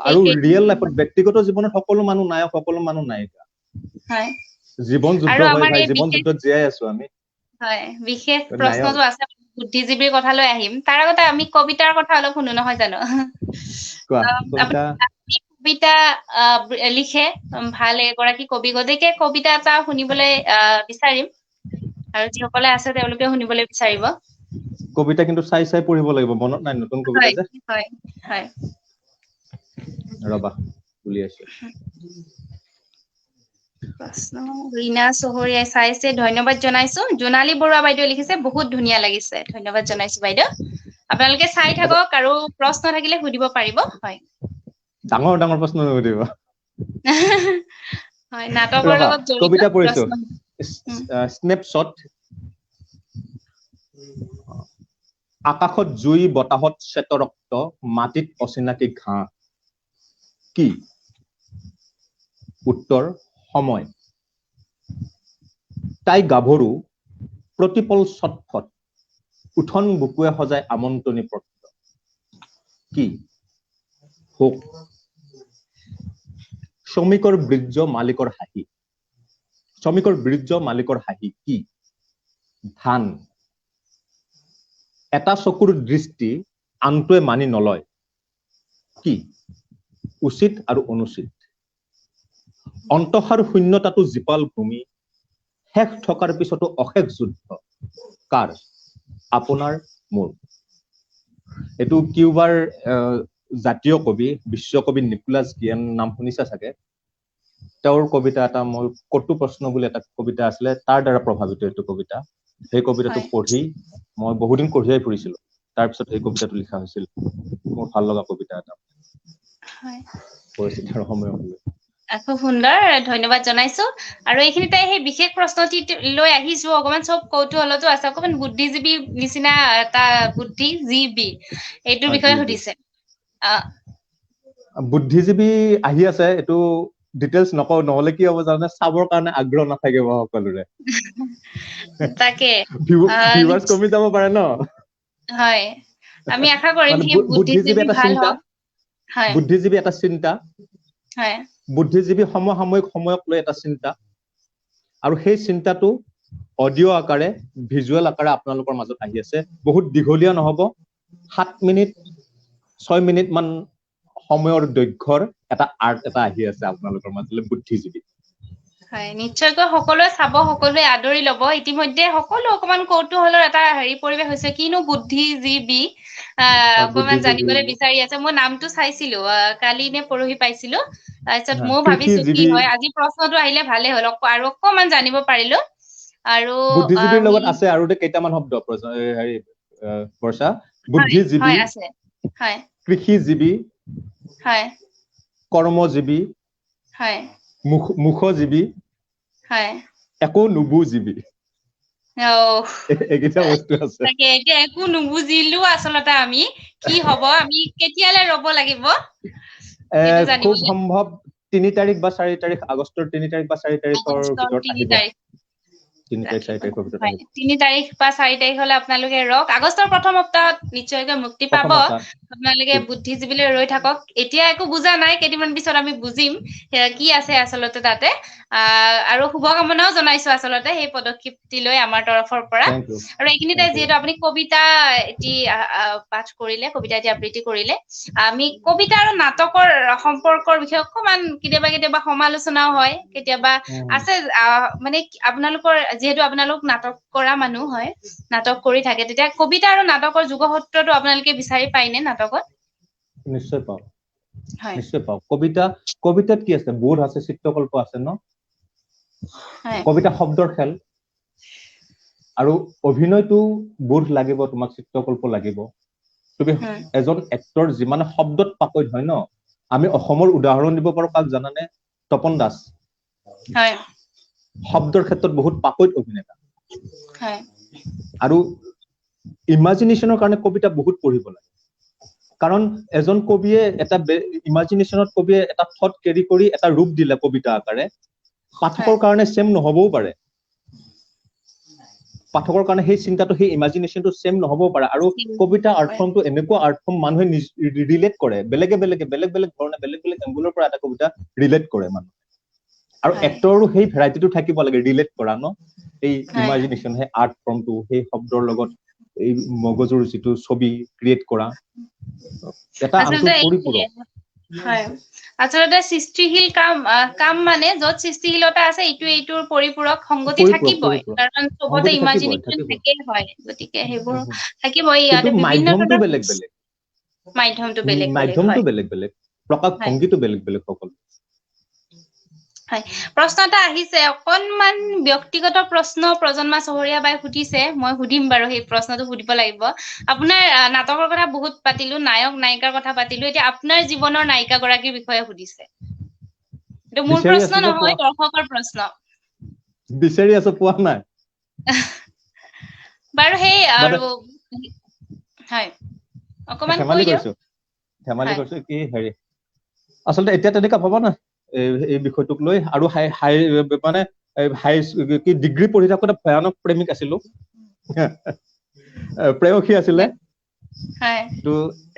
Speaker 2: আৰু ৰিয়েল লাইফত ব্যক্তিগত জীৱনত সকলো মানুহ নায়ক সকলো মানুহ নায়িকা
Speaker 1: হয়
Speaker 2: জীৱন যুদ্ধ হয় ভাই জীৱন যুদ্ধত জীয়াই আছো আমি
Speaker 1: হয় বিশেষ প্ৰশ্নটো আছে বুদ্ধিজীৱীৰ কথালৈ আহিম তাৰ আগতে আমি কবিতাৰ কথা অলপ শুনো নহয় জানো কবিতা লিখে ভাল এগৰাকী কবি, গতিকে কবিতা এটা শুনিবলৈ বিচাৰিম আৰু যিসকলে আছে তেওঁলোকে শুনিবলৈ বিচাৰিব।
Speaker 2: কবিতা কিন্তু চাই চাই পঢ়িব লাগিব, মনত নাই নতুন কবিতা যে।
Speaker 1: হয় হয়
Speaker 2: ৰবা উলিয়াইছো।
Speaker 1: প্ৰশ্ন ৰীনা চহৰীয়াই চাইছে, ধন্যবাদ জনাইছো। জোনালী বৰুৱা বাইদেউ লিখিছে, বহুত ধুনীয়া লাগিছে, ধন্যবাদ জনাইছো বাইদেউ। আপোনালোকে চাই থাকক আৰু প্ৰশ্ন থাকিলে সুধিব পাৰিব। হয়
Speaker 2: ডাঙৰ ডাঙৰ প্ৰশ্ন নুসুধিব।
Speaker 1: হয়, নাটকৰ
Speaker 2: ৰবা
Speaker 1: লগত জড়িত
Speaker 2: কবিতা পঢ়িছো।
Speaker 1: প্ৰশ্ন।
Speaker 2: স্নেপশ্বট। আকাশত জুই, বতাহত শ্বেত ৰক্ত, মাটিত অচিনাকি ঘাঁহ। কি? উত্তৰ সময়। তাই গাভৰু, প্ৰতিপল ছটফট, উঠন বুকুৱে সজাই আমন্ত্ৰণী পত্ৰ। কি? শোক। শ্ৰমিকৰ বীৰ্য, মালিকৰ হাঁহি। শ্ৰমিকৰ বীৰ্য, মালিকৰ হাঁহি। কি? ধান। এটা চকুৰ দৃষ্টি আনটোৱে মানি নলয়। কি? উচিত আৰু অনুচিত। অন্তহাৰ শূন্যতাটো জীপাল ভূমি, শেষ থকাৰ পিছতো অশেষ যুদ্ধ। কাৰ? আপোনাৰ, মোৰ। এইটো কিউবাৰ জাতীয় কবি, বিশ্বকবি নিকোলাছ গিয়েন নাম শুনিছা চাগে। তেওঁৰ কবিতা এটা, মই কটু প্ৰশ্ন বুলি এটা কবিতা আছিলে, তাৰ দ্বাৰা প্ৰভাৱিত এইটো কবিতা। সেই কবিতাটো পঢ়ি মই বহুদিন কঢ়িয়াই ফুৰিছিলো, তাৰপিছত এই কবিতাটো লিখা হৈছিল। মোৰ ভাল লগা কবিতা এটা, পৰিস্থিতিৰ সময় হলে।
Speaker 1: খুব সুন্দৰ, ধন্যবাদ জনাইছো। আৰু এইখিনিতে সেই বিশেষ প্ৰশ্নটি লৈ আহিছো, অকমান চব কৌতুহলতো আছে, অকমান বুদ্ধিজীৱী নিচিনা এটা বুদ্ধিজীৱী এইটোৰ বিষয়ে সুধিছে।
Speaker 2: বুদ্ধিজীৱী আহি আছে, এইটো ডিটেইলছ নকওঁ, নহলে কি হ'ব জানে, চাবৰ কাৰণে আগ্ৰহ নাথাকিব সকলোৰে।
Speaker 1: তাকে
Speaker 2: ভিউৱাৰ্ছ কমি যাব পাৰে ন।
Speaker 1: হয়, আমি আশা কৰিম
Speaker 2: মানে
Speaker 1: সি বুদ্ধিজীৱী
Speaker 2: এটা
Speaker 1: ভাল
Speaker 2: চিন্তা,
Speaker 1: হওক। হয়
Speaker 2: বুদ্ধিজীৱী এটা চিন্তা,
Speaker 1: হয়
Speaker 2: বুদ্ধিজীৱী সমসাময়িক সময়ক লৈ এটা চিন্তা, আৰু সেই চিন্তাটো অডিঅ' আকাৰে, ভিজুৱেল আকাৰে আপোনালোকৰ মাজত আহি আছে। বহুত দীঘলীয়া নহব, 7 মিনিট 6 মিনিট মান সময়ৰ দৈৰ্ঘ্যৰ এটা আৰ্ট এটা আহি আছে আপোনালোকৰ মাজলৈ, বুদ্ধিজীৱী।
Speaker 1: হয়, নিশ্চয়কৈ সকলোৱে চাব, সকলোৱে আদৰি লব। ইতিমধ্যে সকলো অকমান কৌতুহলৰ এটা পৰিৱেশ হৈছে, কিনো বুদ্ধিজীৱী অকমান
Speaker 2: বুদ্ধিজীৱী,
Speaker 1: জানিবলৈ বিচাৰি আছে। মই নামটো চাইছিলো, কালি নে পৰহি পাইছিলো। তাৰপিছত ময়ো ভাবিছো কি
Speaker 2: কৃষিজীৱী।
Speaker 1: হয়, আজি প্ৰশ্নটো আহিলে ভালে হ'ল, আৰু অকমান জানিব পাৰিলো। আৰু
Speaker 2: বুদ্ধিজীৱীৰ
Speaker 1: আমি
Speaker 2: লগত আছে আৰু কেইটামান শব্দ, হেৰি বৰ্ষা।
Speaker 1: হয়
Speaker 2: বুদ্ধিজীৱী,
Speaker 1: হয় আছে হয়
Speaker 2: কৃষিজীৱী,
Speaker 1: হয়
Speaker 2: কৰ্মজীৱী,
Speaker 1: হয়
Speaker 2: মুখজীৱী,
Speaker 1: হয়
Speaker 2: একো নুবুজিবি। এইকেইটা বস্তু আছে।
Speaker 1: তাকে এতিয়া একো নুবুজিলো আচলতে আমি কি হব, আমি কেতিয়ালে ৰব লাগিব সেইটো
Speaker 2: খুব
Speaker 1: জানিবলৈ।
Speaker 2: সম্ভৱ 3 তাৰিখ বা 4 তাৰিখ, আগষ্টৰ 3 তাৰিখ বা 4 তাৰিখৰ
Speaker 1: আগষ্টৰ
Speaker 2: ভিতৰত
Speaker 1: 3
Speaker 2: আহিব।
Speaker 1: তাৰিখ
Speaker 2: 3 তাৰিখ 4
Speaker 1: ৰাখিব।
Speaker 2: তাৰিখৰ ভিতৰত
Speaker 1: হয়,
Speaker 2: আহিব।
Speaker 1: 3 তাৰিখ বা 4 তাৰিখ হলে আপোনালোকে ৰওক, আগষ্টৰ প্ৰথম সপ্তাহত নিশ্চয়কৈ মুক্তি পাব।
Speaker 2: প্ৰথম সপ্তাহ
Speaker 1: আপোনালোকে বুদ্ধিজীৱীলৈ ৰৈ থাকক। এতিয়া একো বুজা নাই, কেইদিনমান পিছত আমি বুজিম কি আছে আচলতে তাতে। আৰু শুভকামনাও জনাইছো আচলতে সেই পদক্ষেপটি লৈ আমাৰ তৰফৰ পৰা।
Speaker 2: থেংক ইউ
Speaker 1: আৰু এইখিনিতে
Speaker 2: থেংক ইউ।
Speaker 1: যিহেতু আপুনি কবিতা এটি পাঠ কৰিলে, কবিতা এটি আবৃত্তি কৰিলে, আমি কবিতা আৰু নাটকৰ সম্পৰ্কৰ বিষয়ে অকমান কেতিয়াবা সমালোচনাও হয়, কেতিয়াবা আছে মানে আপোনালোকৰ, যিহেতু আপোনালোক নাটক কৰা মানুহ হয়, নাটক কৰি থাকে, তেতিয়া কবিতা আৰু নাটকৰ যুগসূত্ৰটো আপোনালোকে বিচাৰি পায়নে নাটকত?
Speaker 2: নিশ্চয় পাওঁ,
Speaker 1: হয়
Speaker 2: নিশ্চয় পাওঁ। কবিতাত কি আছে? বোধ আছে, চিত্ৰকল্প আছে ন।
Speaker 1: হয়
Speaker 2: কবিতা শব্দৰ খেল, আৰু অভিনয়টো বোধ লাগিব, তোমাক চিত্ৰকল্প লাগিব। তুমি এজন এক্টৰ যিমানে শব্দত পাকৈত হয় ন, আমি অসমৰ উদাহৰণ দিব পাৰো, কাক জানানে? তপন দাস।
Speaker 1: হয়
Speaker 2: শব্দৰ ক্ষেত্ৰত বহুত পাকৈত অভিনেতা।
Speaker 1: হয়
Speaker 2: আৰু ইমাজিনেশ্যনৰ কাৰণে কবিতা বহুত পঢ়িব লাগে। কাৰণ এজন কবিয়ে ইমাজিনেশ্যনত কবিয়ে এটা থট কেৰি কৰি এটা ৰূপ দিলে কবিতা আকাৰে, পাঠকৰ কাৰণে ছেম নহবও পাৰে। পাঠকৰ কাৰণে সেই চিন্তাটো, সেই ইমাজিনেশ্যনটো ছেম নহবও পাৰে। আৰু কবিতা আৰ্ট ফৰ্মটো এনেকুৱা আৰ্ট ফৰ্ম, মানুহে ৰিলেট কৰে, বেলেগ বেলেগ ধৰণে, বেলেগ বেলেগ এংগুলৰ পৰা এটা কবিতা ৰিলেট কৰে মানুহে। আৰু এক্টৰো সেই ভেৰাইটিটো থাকিব লাগে, ৰিলেট কৰা ন, এই ইমাজিনেশ্যন, সেই আৰ্ট ফৰ্মটো, সেই শব্দৰ লগত এই মগজুৰ যিটো ছবি ক্ৰিয়েট কৰা, এটা আনটোৰ
Speaker 1: আচলতে
Speaker 2: পৰিপূৰক।
Speaker 1: হয় আচলতে সৃষ্টিশীল কাম মানে য'ত সৃষ্টিশীলতা আছে এইটোৰ পৰিপূৰক সংগতি থাকিবই কাৰণ চবতে ইমাজিনেশ্যন থাকেই হয় গতিকে সেইবোৰ থাকিবই
Speaker 2: কিন্তু
Speaker 1: ইয়াতে বিভিন্ন
Speaker 2: মাধ্যমটো
Speaker 1: ধৰণৰ
Speaker 2: বেলেগ বেলেগ
Speaker 1: মাধ্যমটো বেলেগ বেলেগ
Speaker 2: মাধ্যমটো
Speaker 1: হয়
Speaker 2: বেলেগ বেলেগ প্ৰকাশ ভংগীটো বেলেগ বেলেগ সকলো
Speaker 1: হয় প্ৰশ্ন এটা আহিছে অকনমান ব্যক্তিগত প্ৰশ্ন প্ৰজন্মা চহৰীয়া বাই সুধিছে মই সুধিম বাৰু সেই প্ৰশ্নটো সুধিব লাগিব আপোনাৰ নাটকৰ কথা বহুত পাতিলো নায়ক নায়িকাৰ কথা পাতিলো এতিয়া আপোনাৰ জীৱনৰ নায়িকা গৰাকীৰ বিষয়ে সুধিছে এইটো মোৰ
Speaker 2: বিচাৰি
Speaker 1: প্ৰশ্ন
Speaker 2: আছো যে
Speaker 1: নহয় দৰ্শকৰ প্ৰশ্ন
Speaker 2: বিচাৰি আছো পোৱা নাই
Speaker 1: বাৰু সেই আৰু হয় অকমান কৈ দিয়ক
Speaker 2: ধেমালি কৰিছো কি হেৰি আচলতে এতিয়া তেনেকা ভবা নাই এই বিষয়টোক লৈ আৰু মানে কি ডিগ্ৰী পঢ়ি থাকোতে ভয়ানক প্ৰেমিক আছিলো প্ৰেয়সী আছিলে তো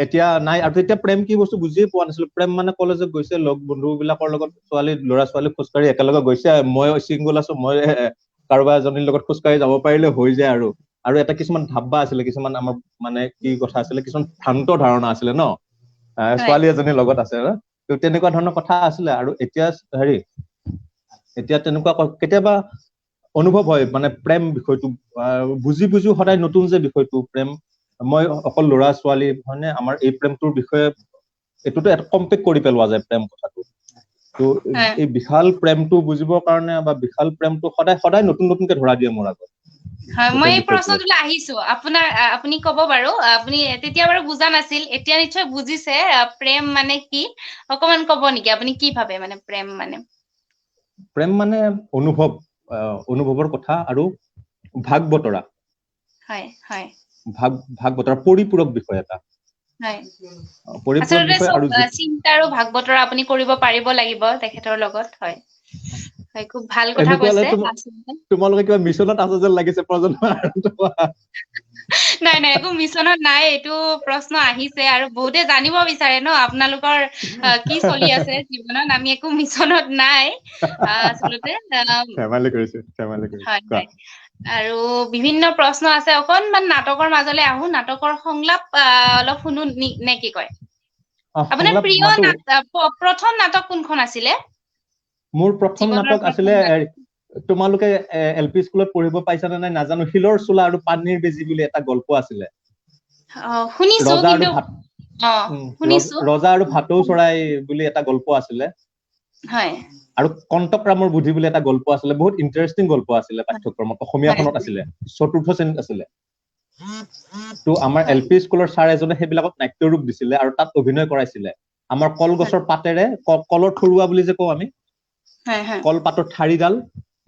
Speaker 2: এতিয়া নাই আৰু তেতিয়া প্ৰেম কি বস্তু বুজিয়ে পোৱা নাছিলো প্ৰেম মানে কলেজত গৈছে লগ বন্ধু বিলাকৰ লগত ল'ৰা ছোৱালী খোজকাঢ়ি একেলগে গৈছে মই চিংগল আছো মই কাৰোবাৰ এজনীৰ লগত খোজকাঢ়ি যাব পাৰিলে হৈ যায় আৰু এটা কিছুমান ধাব্বা আছিলে কিছুমান আমাৰ মানে কি কথা আছিলে কিছুমান ভ্ৰান্ত ধাৰণা আছিলে ন ছোৱালী এজনীৰ লগত আছে তো তেনেকুৱা ধৰণৰ কথা আছিলে আৰু এতিয়া তেনেকুৱা কেতিয়াবা অনুভৱ হয় মানে প্ৰেম বিষয়টো বুজিও সদায় নতুন যে বিষয়টো প্ৰেম মই অকল ল'ৰা ছোৱালী হয়নে আমাৰ এই প্ৰেমটোৰ বিষয়ে এইটোতো এটা কমপ্লিট কৰি পেলোৱা যায় প্ৰেম কথাটো তো এই বিশাল প্ৰেমটো বুজিবৰ কাৰণে বা বিশাল প্ৰেমটো সদায় নতুনকে ধৰা দিয়ে মোৰ আগত
Speaker 1: হয় মই এই প্ৰশ্নটোলৈ আহিছো আপুনি কব বাৰু আপুনি তেতিয়া বাৰু বুজা নাছিল এতিয়া নিশ্চয় বুজিছে প্ৰেম মানে কি অকমান কব নেকি আপুনি কি ভাবে মানে প্ৰেম মানে অনুভৱৰ কথা আৰু ভাগ বতৰা ভাগ বতৰা পৰিপূৰক বিষয় এটা পৰিপূৰক বিষয় আৰু চিন্তা আৰু ভাগ বতৰা আপুনি কৰিব পাৰিব লাগিব তেখেতৰ লগত হয় খুব ভাল কথা কৈছে
Speaker 2: তোমালোকে কিবা মিছনত আছো যেন লাগিছে
Speaker 1: নাই একো মিছনত নাই এইটো প্ৰশ্ন আহিছে আৰু বহুতে জানিব বিচাৰে ন আপোনালোকৰ কি চলি আছে জীৱনত আমি একো মিছনত নাই আচলতে আৰু বিভিন্ন প্ৰশ্ন আছে অকনমান নাটকৰ মাজলৈ আহো নাটকৰ সংলাপ অলপ শুনো নে কি কয় আপোনাৰ প্ৰিয় প্ৰথম নাটক কোনখন আছিলে
Speaker 2: মোৰ প্ৰথম নাটক আছিলে তোমালোকে এলপি স্কুলত পঢ়িব পাইছা নে নাই নাজানো শিলৰ চোলা আৰু পানীৰ বেজী বুলি এটা গল্প আছিলে ৰজা আৰু ভাটৌ চৰাই বুলি এটা গল্প আছিলে আৰু কণ্টকৰামৰ বুদ্ধি বুলি এটা গল্প আছিলে বহুত ইণ্টাৰেষ্টিং গল্প আছিলে পাঠ্যক্ৰমত অসমীয়াখনত আছিলে চতুৰ্থ শ্ৰেণীত আছিলে তো আমাৰ এলপি স্কুলৰ ছাৰ এজনে সেইবিলাকত নাট্য ৰূপ দিছিলে আৰু তাত অভিনয় কৰাইছিলে আমাৰ কলগছৰ পাতেৰে কলৰ থৰুৱা বুলি যে কওঁ আমি কলপাতৰ ঠাৰিডাল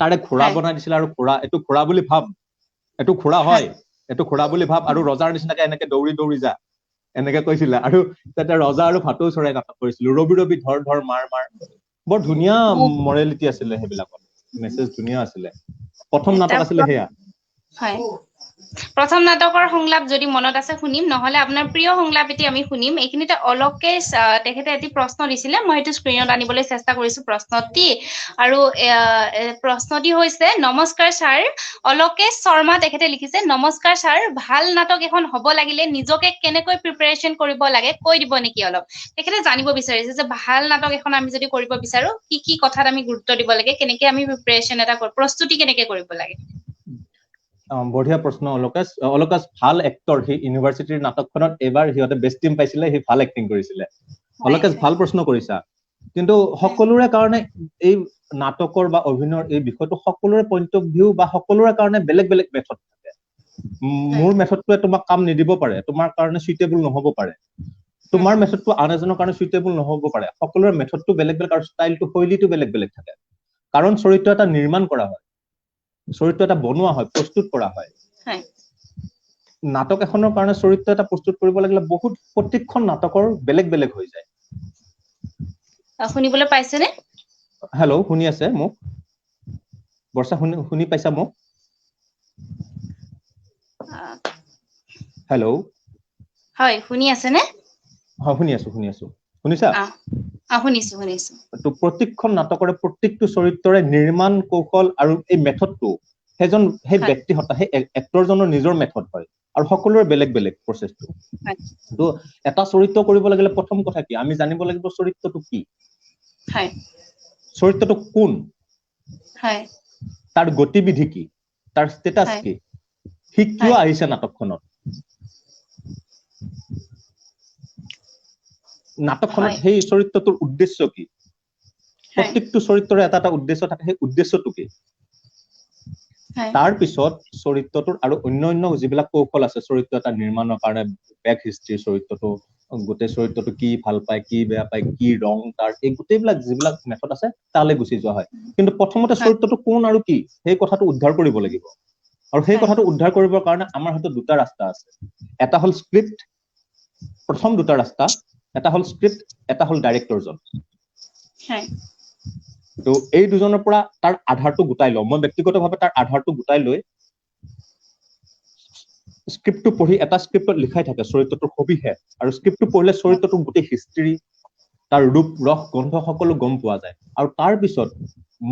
Speaker 2: তাৰে ঘোঁৰা বনাই দিছিলে আৰু এইটো ঘোঁৰা বুলি ভাব এইটো ঘোঁৰা হয় এইটো ঘোঁৰা বুলি ভাব আৰু ৰজাৰ নিচিনাকে এনেকে দৌৰি দৌৰি যা এনেকে কৈছিলে আৰু তাতে ৰজা আৰু ভাটৌ চৰাই নাটক কৰিছিলো ৰবি ৰবি ধৰ ধৰ মাৰ মাৰ বৰ ধুনীয়া মৰেলিটি আছিলে সেইবিলাকত মেছেজ ধুনীয়া আছিলে প্ৰথম নাটক আছিলে সেয়া
Speaker 1: প্ৰথম নাটকৰ সংলাপ যদি মনত আছে শুনিম নহলে আপোনাৰ প্ৰিয় সংলাপ এটি আমি শুনিম এইখিনিতে অলকেশ তেখেতে এটি প্ৰশ্ন দিছিলে মই এইটো স্ক্ৰীনত আনিবলৈ চেষ্টা কৰিছো প্ৰশ্নটি আৰু প্ৰশ্নটি হৈছে নমস্কাৰ ছাৰ অলকেশ শৰ্মা তেখেতে লিখিছে নমস্কাৰ ছাৰ ভাল নাটক এখন হ'ব লাগিলে নিজকে কেনেকৈ প্ৰিপাৰেচন কৰিব লাগে কৈ দিব নেকি অলপ তেখেতে জানিব বিচাৰিছে যে ভাল নাটক এখন আমি যদি কৰিব বিচাৰো কি কথাত আমি গুৰুত্ব দিব লাগে কেনেকৈ আমি প্ৰিপাৰেচন এটা প্ৰস্তুতি কেনেকৈ কৰিব লাগে
Speaker 2: বঢ়িয়া প্ৰশ্ন অলকেশ ভাল এক্টৰ সি ইউনিভাৰ্চিটিৰ নাটকখনত এবাৰ সিহঁতে বেষ্ট টিম পাইছিলে সি ভাল এক্টিং কৰিছিলে অলকেশ ভাল প্ৰশ্ন কৰিছা কিন্তু সকলোৰে কাৰণে এই নাটকৰ বা অভিনয়ৰ এই বিষয়টো সকলোৰে পইণ্ট অফ ভিউ বা সকলোৰে কাৰণে বেলেগ বেলেগ মেথড থাকে মোৰ মেথডটোৱে তোমাক কাম নিদিব পাৰে তোমাৰ কাৰণে সুইটেবল নহব পাৰে তোমাৰ মেথডটো আন এজনৰ কাৰণে সুইটেবল নহব পাৰে সকলোৰে মেথডটো বেলেগ বেলেগ আৰু ষ্টাইলটো শৈলীটো বেলেগ বেলেগ থাকে কাৰণ চৰিত্ৰ এটা নিৰ্মাণ কৰা হয় চৰিত্ৰ এটা বনোৱা হয় প্ৰস্তুত কৰা হয় নাটক এখনৰ কাৰণে চৰিত্ৰ এটা প্ৰস্তুত কৰিব লাগিলে বহুত প্ৰত্যেকখন নাটকৰ বেলেগ বেলেগ হৈ যায়
Speaker 1: শুনিবলৈ পাইছেনে
Speaker 2: হেল্ল' শুনি আছে মোক বৰ্ষা শুনি পাইছা মোক হেল্ল'
Speaker 1: হয় শুনি আছে নে
Speaker 2: হয় শুনি আছো শুনিছা
Speaker 1: শুনিছো
Speaker 2: তো প্ৰত্যেকখন নাটকৰে প্ৰত্যেকটো চৰিত্ৰৰে নিৰ্মাণ কৌশল আৰু এই মেথডটো সেই ব্যক্তিগত সেই এক্টৰজনৰ নিজৰ মেথড হয় আৰু সকলোৰে বেলেগ বেলেগ প্ৰচেছটো তো এটা চৰিত্ৰ কৰিব লাগিলে প্ৰথম কথা কি আমি জানিব লাগিব চৰিত্ৰটো কি চৰিত্ৰটো কোন তাৰ গতিবিধি কি তাৰ ষ্টেটাছ কি সি কিয় আহিছে নাটকখনত নাটকখনত সেই চৰিত্ৰটোৰ উদ্দেশ্য কি প্ৰত্যেকটো চৰিত্ৰৰ এটা এটা উদ্দেশ্য থাকে সেই উদ্দেশ্যটো কি তাৰ পিছত চৰিত্ৰটোৰ আৰু অন্য যিবিলাক কৌশল আছে চৰিত্ৰ এটা নিৰ্মাণৰ কাৰণে বেক হিষ্ট্ৰী চৰিত্ৰটো গোটেই চৰিত্ৰটো কি ভাল পায় কি বেয়া পায় কি ৰং তাৰ এই গোটেইবিলাক যিবিলাক মেথড আছে তালৈ গুচি যোৱা হয় কিন্তু প্ৰথমতে চৰিত্ৰটো কোন আৰু কি সেই কথাটো উদ্ধাৰ কৰিব লাগিব আৰু সেই কথাটো উদ্ধাৰ কৰিবৰ কাৰণে আমাৰ হাতত দুটা ৰাস্তা আছে এটা হল স্ক্ৰিপ্ট প্ৰথম দুটা ৰাস্তা এটা হল স্ক্ৰিপ্ট এটা হল ডাইৰেক্টৰজন তো এই দুজনৰ পৰা তাৰ আধাৰটো গুটাই লওঁ মই ব্যক্তিগতভাৱে তাৰ আধাৰটো গুটাই লৈ স্ক্ৰিপ্টটো পঢ়ি এটা স্ক্ৰিপ্টত লিখাই থাকে চৰিত্ৰটোৰ সবিশেষ আৰু স্ক্ৰিপ্টটো পঢ়িলে চৰিত্ৰটোৰ গোটেই হিষ্ট্ৰী তাৰ ৰূপ ৰস গন্ধ সকলো গম পোৱা যায় আৰু তাৰ পিছত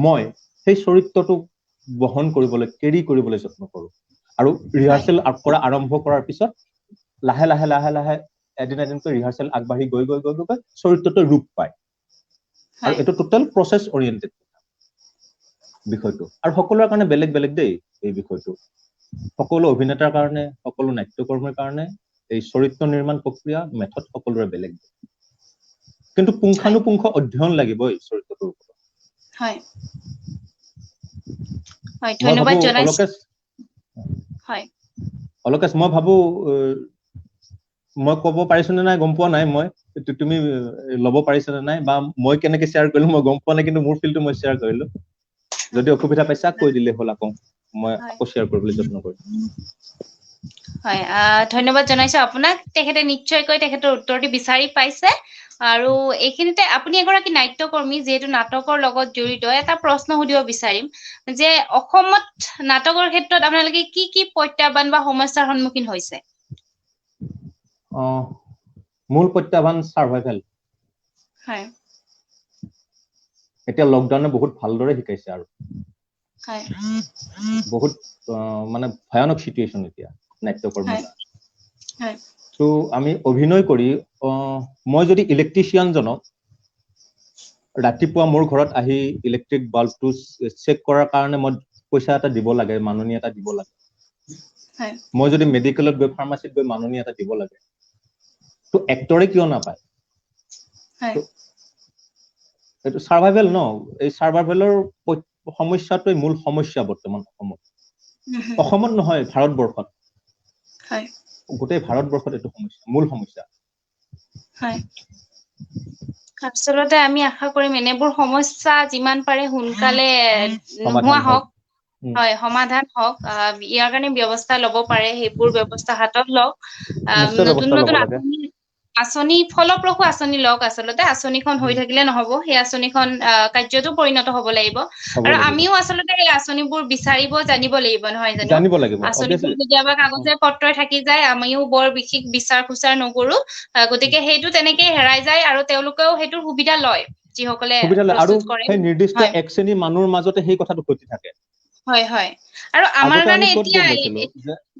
Speaker 2: মই সেই চৰিত্ৰটোক বহন কৰিবলৈ কেৰি কৰিবলৈ যত্ন কৰোঁ আৰু ৰিহাৰ্চেল কৰা আৰম্ভ কৰাৰ পিছত লাহে লাহে লাহে লাহে এদিনকৈ ৰিহাৰ্চেল আগবাঢ়ি গৈ গৈ গৈ গৈ চৰিত্ৰটোৰ ৰূপ পায় আৰু এটা টোটাল প্ৰসেস ওৰিয়েন্টেড বিষয়টো আৰু সকলোৰ কাৰণে বেলেগ বেলেগ দেই এই বিষয়টো সকলো অভিনেতাৰ কাৰণে সকলো নাট্যকৰ্মীৰ কাৰণে এই চৰিত্ৰ নিৰ্মাণ প্ৰক্ৰিয়া মেথড সকলোৰে বেলেগ কিন্তু পুংখানুপুংখ অধ্যয়ন লাগিব এই চৰিত্ৰটোৰ ওপৰত
Speaker 1: হয় হয় ধন্যবাদ জনাইছো হয়
Speaker 2: অলকেশ মই ভাবো মই ক'ব পাৰিছো নে নাই গম পোৱা নাই মই তুমি ল'ব পাৰিছা নে নাই বা মই কেনেকৈ শেয়াৰ কৰিলো মই গম পোৱা নাই কিন্তু মোৰ ফিলটো মই শেয়াৰ কৰিলো যদি অসুবিধা পাইছা কৈ দিলে হ'ল আকৌ মই আকৌ শেয়াৰ কৰিবলৈ যত্ন কৰিম
Speaker 1: হয় ধন্যবাদ জনাইছো আপোনাক তেখেতে নিশ্চয়কৈ তেখেতৰ উত্তৰটি বিচাৰি পাইছে আৰু এইখিনিতে আপুনি এগৰাকী নাট্যকৰ্মী যেহেতু নাটকৰ লগত জড়িত এটা প্ৰশ্ন সুধিব বিচাৰিম যে অসমত নাটকৰ ক্ষেত্ৰত আপোনালোকে কি কি প্ৰত্যাহ্বান বা সমস্যাৰ সন্মুখীন হৈছে
Speaker 2: মূল প্ৰত্যাহ্বান সাৰ্ভাইভেল
Speaker 1: হয়
Speaker 2: এতিয়া লকডাউনে বহুত ভালদৰে শিকাইছে আৰু
Speaker 1: হয়
Speaker 2: বহুত মানে ভয়ানক সিচুৱেচন এতিয়া নাট্যকৰ্মীৰ
Speaker 1: হয়
Speaker 2: তো আমি অভিনয় কৰি মই যদি ইলেক্ট্ৰিচিয়ান জনক ৰাতিপুৱা মোৰ ঘৰত আহি ইলেক্ট্ৰিক বাল্বটো চেক কৰাৰ কাৰণে মই পইচা এটা দিব লাগে মাননি এটা দিব লাগে মই যদি মেডিকেলত গৈ ফাৰ্মাসীত গৈ মাননি এটা দিব লাগে তো এক্টৰে কিয় নাপায় এইটো সাৰ্ভাইভেল ন এই সাৰ্ভাইভেলৰ সমস্যাটোই মূল সমস্যা বৰ্তমান অসমত নহয় ভাৰতবৰ্ষত গোটেই ভাৰতবৰ্ষত এইটো সমস্যা মূল সমস্যা
Speaker 1: আচলতে আমি আশা কৰিম এনেবোৰ সমস্যা যিমান পাৰে সোনকালে নোহোৱা হওক হয় সমাধান হওক ইয়াৰ কাৰণে ব্যৱস্থা লব পাৰে সেইবোৰ ব্যৱস্থা হাতত লওক নতুন নতুন আঁচনি ফলপ্ৰসূ আঁচনি লওক আচলতে আঁচনিখন হৈ থাকিলে নহব সেই আঁচনিখন কাৰ্যতো পৰিণত হব লাগিব আৰু আমিও আচলতে এই আঁচনিবোৰ বিচাৰিব জানিব লাগিব নহয় জানো আঁচনিবোৰ কেতিয়াবা কাগজে পত্ৰই থাকি যায় আমিও বৰ বিশেষ বিচাৰ খুচাৰ নকৰো গতিকে সেইটো তেনেকেই হেৰাই যায় আৰু তেওঁলোকেও সেইটোৰ সুবিধা লয় যিসকলে প্ৰস্তুত কৰে
Speaker 2: সেই নিৰ্দিষ্ট এক শ্ৰেণী মানুহৰ মাজতে সেই কথাটো ঘটি থাকে
Speaker 1: হয় হয় আৰু আমাৰ কাৰণে এতিয়া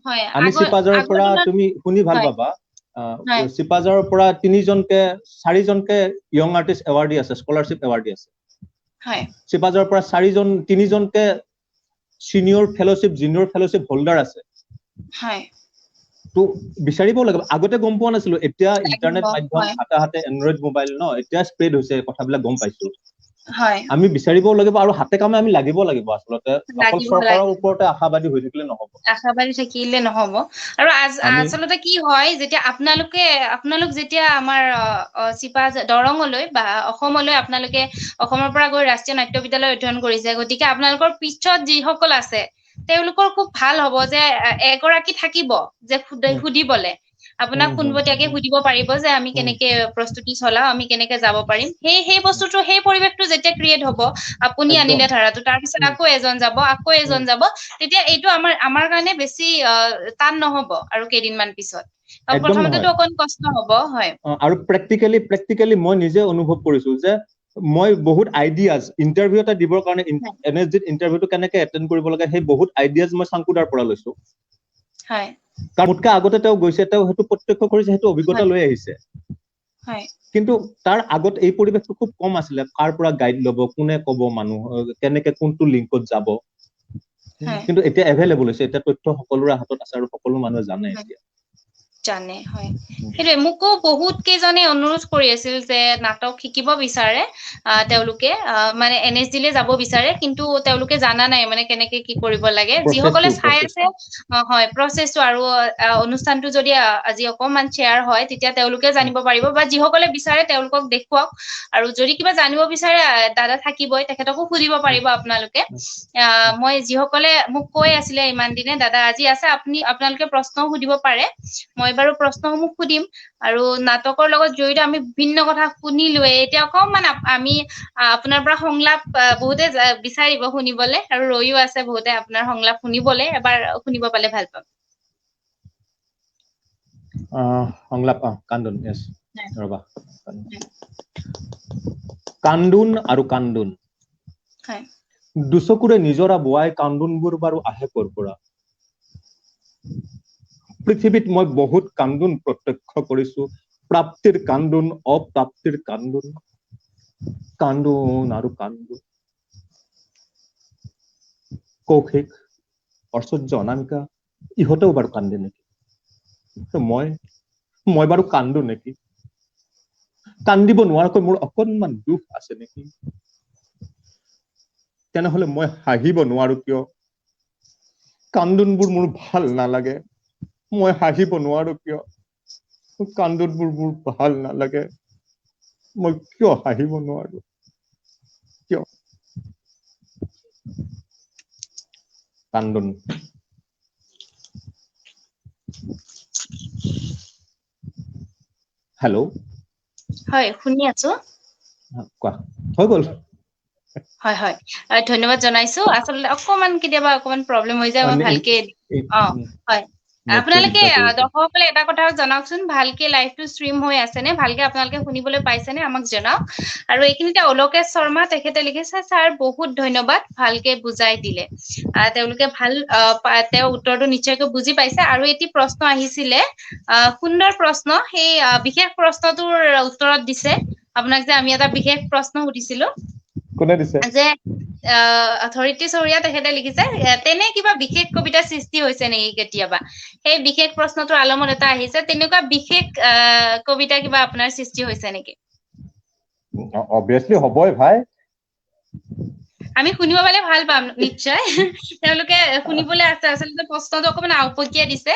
Speaker 2: হয় আমি চিপাঝাৰৰ পৰা তুমি শুনি ভাল পাবা চিপাঝাৰৰ পৰা 4জনকে ইয়ং আৰ্টিষ্ট এৱাৰ্ডি আছে স্কলাৰশ্বিপ এৱাৰ্ডি আছে
Speaker 1: হয়
Speaker 2: চিপাঝাৰৰ পৰা 3জনকে senior fellowship junior fellowship holder আছে
Speaker 1: হয়
Speaker 2: তো বিচাৰিব লাগিব আগতে গম পোৱা নাছিলো এতিয়া ইন্টাৰনেট মাধ্যম হাতে হাতে এন্ড্ৰইড মোবাইল ন এতিয়া স্প্ৰেড হৈছে কথাবিলাক গম পাইছো আমি বিচাৰিব লাগিব আৰু হাতে কামে আমি লাগিব আচলতে অকল চৰকাৰৰ ওপৰতে আশাবাদী হৈ থাকিলে নহব
Speaker 1: আৰু আচলতে কি হয় যেতিয়া আপোনালোক যেতিয়া আমাৰ দৰঙলৈ বা অসমলৈ আপোনালোকে অসমৰ পৰা গৈ ৰাষ্ট্ৰীয় নাট্য বিদ্যালয় অধ্যয়ন কৰিছে গতিকে আপোনালোকৰ পিছত যিসকল আছে তেওঁলোকৰ খুব ভাল হব যে এগৰাকী থাকিব যে সুধিবলে আপোনাক পোনপটীয়াকে সুধিব পাৰিব যে আমি কেনেকে প্ৰস্তুতি চলাও আমি কেনেকে যাব পাৰিম সেই বস্তুটো সেই পৰিৱেশটো যেতিয়া ক্ৰিয়েট হ'ব আপুনি আনিলে ধাৰাটো তাৰ পিছত আকৌ এজন যাব তেতিয়া এইটো আমাৰ কাৰণে বেছি টান নহব আৰু কেইদিনমান পিছত প্ৰথমতেতো অকণ কষ্ট হ'ব হয়
Speaker 2: আৰু প্ৰেক্টিকেলি মই নিজে অনুভৱ কৰিছো যে মই বহুত আইডিয়াজ ইন্টাৰভিউ এটা দিবৰ কাৰণে এনএছডিত ইন্টাৰভিউটো কেনেকে এটেন্ড কৰিব লাগে সেই বহুত আইডিয়াজ মই চাংকুদাৰ পৰা লৈছো কাৰণ মোতকে আগতে তেওঁ গৈছে, তেওঁ সেইটো প্ৰত্যক্ষ কৰিছে, সেইটো অভিজ্ঞতা লৈ আহিছে। কিন্তু তাৰ আগত এই পৰিৱেশটো খুব কম আছিলে, কাৰ পৰা গাইড ল'ব, কোনে ক'ব, মানুহ কেনেকে কোনটো লিংকত যাব। কিন্তু এতিয়া এভেইলেবল হৈছে, এতিয়া তথ্য সকলোৰে হাতত আছে আৰু সকলো মানুহে জানে এতিয়া।
Speaker 1: জানে, হয়। সেইটোৱে মোকো বহুত কেইজনে অনুৰোধ কৰি আছিল যে নাটক শিকিব বিচাৰে তেওঁলোকে, মানে NSD লৈ যাব বিচাৰে, কিন্তু তেওঁলোকে জানা নাই মানে কেনেকে কি কৰিব লাগে। যিসকলে চাই আছে, হয়, প্ৰচেছটো আৰু অনুষ্ঠানটো যদি আজি অকমান শ্বেয়াৰ হয়, তেতিয়া তেওঁলোকে জানিব পাৰিব, বা যিসকলে বিচাৰে তেওঁলোকক দেখুৱাওক। আৰু যদি কিবা জানিব বিচাৰে দাদা থাকিবই, তেখেতকো সুধিব পাৰিব আপোনালোকে। মই যিসকলে মোক কৈ আছিলে ইমান দিনে, দাদা আজি আছে, আপোনালোকে প্ৰশ্নও সুধিব পাৰে। মই বাৰু প্ৰশ্নসমূহ সুধিম, আৰু নাটকৰ লগত জড়িত আমি বিভিন্ন কথা শুনিলোৱে। এতিয়া অকমান আমি আপোনাৰ পৰা সংলাপ বহুতে বিচাৰিব শুনিবলে, আৰু ৰৈও আছে বহুতে আপোনাৰ সংলাপ শুনিবলে। এবাৰ শুনিব পালে ভাল পাম।
Speaker 2: সংলাপ কান্দোন, yes, ৰবা। কান্দোন আৰু কান্দোন, দুচকুৰে নিজৰা বোৱাই কান্দোনবোৰ বাৰু আহে ক'ৰ পৰা। পৃথিৱীত মই বহুত কান্দোন প্ৰত্যক্ষ কৰিছো, প্ৰাপ্তিৰ কান্দোন, অপ্ৰাপ্তিৰ কান্দোন, কান্দোন আৰু কান্দোন। কৌশিক, ঐশ্বৰ্য, অনামিকা, ইহঁতেও বাৰু কান্দে নেকি? মই বাৰু কান্দো নেকি? কান্দিব নোৱাৰাকৈ মোৰ অকণমান দুখ আছে নেকি? তেনেহলে মই হাঁহিব নোৱাৰো কিয়? কান্দোনবোৰ মোৰ ভাল নালাগে, মই হাঁহিব নোৱাৰো কিয়? কান্দোনবোৰ মোৰ ভাল নালাগে, মই কিয় হাঁহিব নোৱাৰো কিয়? কান্দোন। হেল্ল',
Speaker 1: হয়, শুনি আছো।
Speaker 2: কোৱা, হৈ গ'ল।
Speaker 1: হয়, হয়, ধন্যবাদ জনাইছো। আচলতে অকমান কেতিয়াবা অকমান প্ৰব্লেম হৈ যায়, মই ভালকে হয়। আপোনালোকে দৰ্শকসকলে এটা কথা জনাওকচোন, ভালকে লাইভটো ষ্ট্ৰীম হৈ আছে নে? ভালকে আপোনালোকে শুনিবলৈ পাইছে নে? আমাক জনাওক। আৰু এইখিনিতে অলোকেশ শৰ্মা তেখেতে লিখিছে, ছাৰ বহুত ধন্যবাদ, ভালকে বুজাই দিলে। তেওঁলোকে তেওঁ উত্তৰটো নিশ্চয়কৈ বুজি পাইছে। আৰু এটি প্ৰশ্ন আহিছিলে, সুন্দৰ প্ৰশ্ন, সেই বিশেষ প্ৰশ্নটোৰ উত্তৰত দিছে আপোনাক, যে আমি এটা বিশেষ প্ৰশ্ন সুধিছিলো।
Speaker 2: কোনে দিছে?
Speaker 1: যে ধৰিত্ৰী চৌৰীয়া তেখেতে লিখিছে, তেনে কিবা বিশেষ কবিতা সৃষ্টি হৈছে নেকি কেতিয়াবা? সেই বিশেষ প্ৰশ্নটোৰ আলমত এটা আহিছে, তেনেকুৱা বিশেষ কবিতা কিবা আপোনাৰ সৃষ্টি হৈছে নেকি?
Speaker 2: অবভিয়াছলি হ'বই ভাই।
Speaker 1: আমি শুনিব পালে ভাল পাম নিশ্চয়। তেওঁলোকে শুনিবলৈ আছে, আচলতে প্ৰশ্নটো অকমান আওপকীয়া দিছে।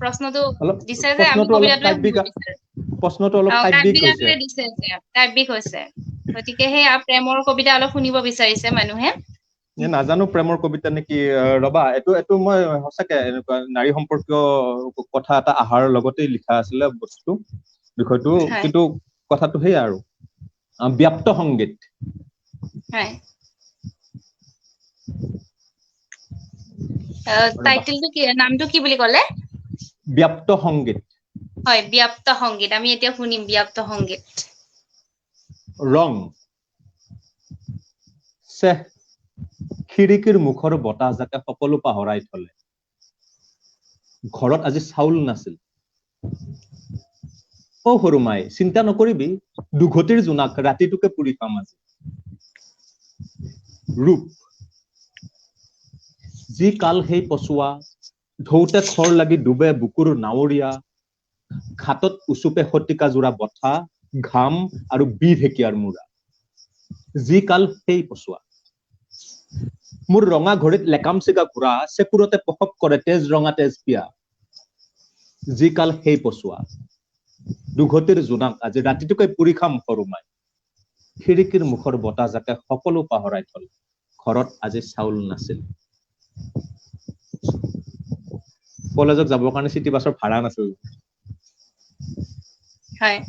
Speaker 1: প্ৰশ্নটো দিছে যে আমি কবিতাটোৱে শুনিব বিচাৰো।
Speaker 2: প্ৰশ্নটো অলপ কাব্যিক হৈছে।
Speaker 1: দিছে, কাব্যিক হৈছে। গতিকে সেই প্ৰেমৰ কবিতা অলপ শুনিব বিচাৰিছে মানুহে।
Speaker 2: নাজানো প্ৰেমৰ কবিতা নেকি, ৰবা, এইটো মই সঁচাকে এনেকুৱা নাৰী সম্পৰ্কীয় কথা এটা আহাৰ লগতেই লিখা আছিলে বস্তু বিষয়টো, কিন্তু কথাটো সেইয়া আৰু ব্যাপ্ত সংগীত।
Speaker 1: টাইটেলটো কি, নামটো কি বুলি ক'লে?
Speaker 2: ব্যাপ্ত সংগীত।
Speaker 1: হয়, ব্যাপ্ত সংগীত। আমি এতিয়া শুনিম ব্যাপ্ত সংগীত।
Speaker 2: ৰং, খিৰিকীৰ মুখৰ বতাহ যাতে সকলো পাহৰাই থলে। ঘৰত আজি চাউল নাছিল। অ সৰু মাই, চিন্তা নকৰিবি, দুঘটিৰ জোনাক ৰাতিটোকে পুৰি খাম আজি। ৰূপ, যি কাল সেই পচোৱা, ঢৌতে খৰ লাগি ডুবে বুকুৰ নাৱৰীয়া, ঘাটত উচুপে শতিকা জোৰা বঠা, ঘাম আৰু ঢেকীয়াৰ মূৰা। যি কাল সেই পচোৱা, মোৰ ৰঙা ঘড়ীত লেকাম চিগা ঘোঁৰা, চেকুৰতে পশক কৰে তেজ ৰঙা তেজ পিয়া। যি কাল সেই পচোৱা, দুঘটিৰ জোনাক আজি ৰাতিটোকে পুৰি খাম সৰু মাই। খিৰিকীৰ মুখৰ বতাহ যাতে সকলো পাহৰাই থলে। ঘৰত আজি চাউল নাছিল। কলেজত যাবৰ কাৰণে চিটি বাছৰ ভাড়া নাছিল।
Speaker 1: হয়,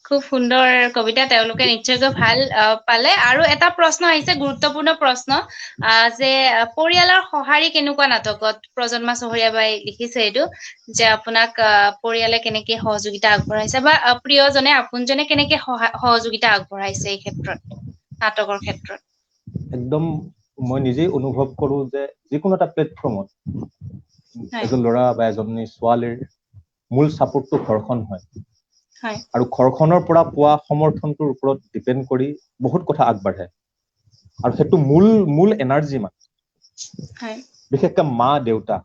Speaker 1: খুব সুন্দৰ কবিতা, তেওঁলোকে নিশ্চয়কৈ ভাল পালে। আৰু এটা প্ৰশ্ন আহিছে, গুৰুত্বপূৰ্ণ প্ৰশ্ন, যে পৰিয়ালৰ সঁহাৰি কেনেকুৱা নাটকত? প্ৰজন্মা চহৰীয়া বাই লিখিছে এইটো, যে আপোনাক পৰিয়ালে কেনেকে সহযোগিতা আগবঢ়াইছে, বা প্ৰিয়জনে আপোনজনে কেনেকে সহযোগিতা আগবঢ়াইছে এই ক্ষেত্ৰত, নাটকৰ ক্ষেত্ৰত?
Speaker 2: একদম মই নিজেই অনুভৱ কৰো যে যিকোনো এটা প্লেটফৰ্মত
Speaker 1: হয়
Speaker 2: এজন ল'ৰা বা এজনী ছোৱালীৰ মূল ছাপোৰ্টটো ঘৰখন হয়
Speaker 1: হয়
Speaker 2: আৰু ঘৰখনৰ পৰা পোৱা সমৰ্থনটোৰ ওপৰত ডিপেণ্ড কৰি বহুত কথা আগবাঢ়ে আৰু সেইটো মূল এনাৰ্জি মানে
Speaker 1: হয়
Speaker 2: বিশেষকৈ মা দেউতা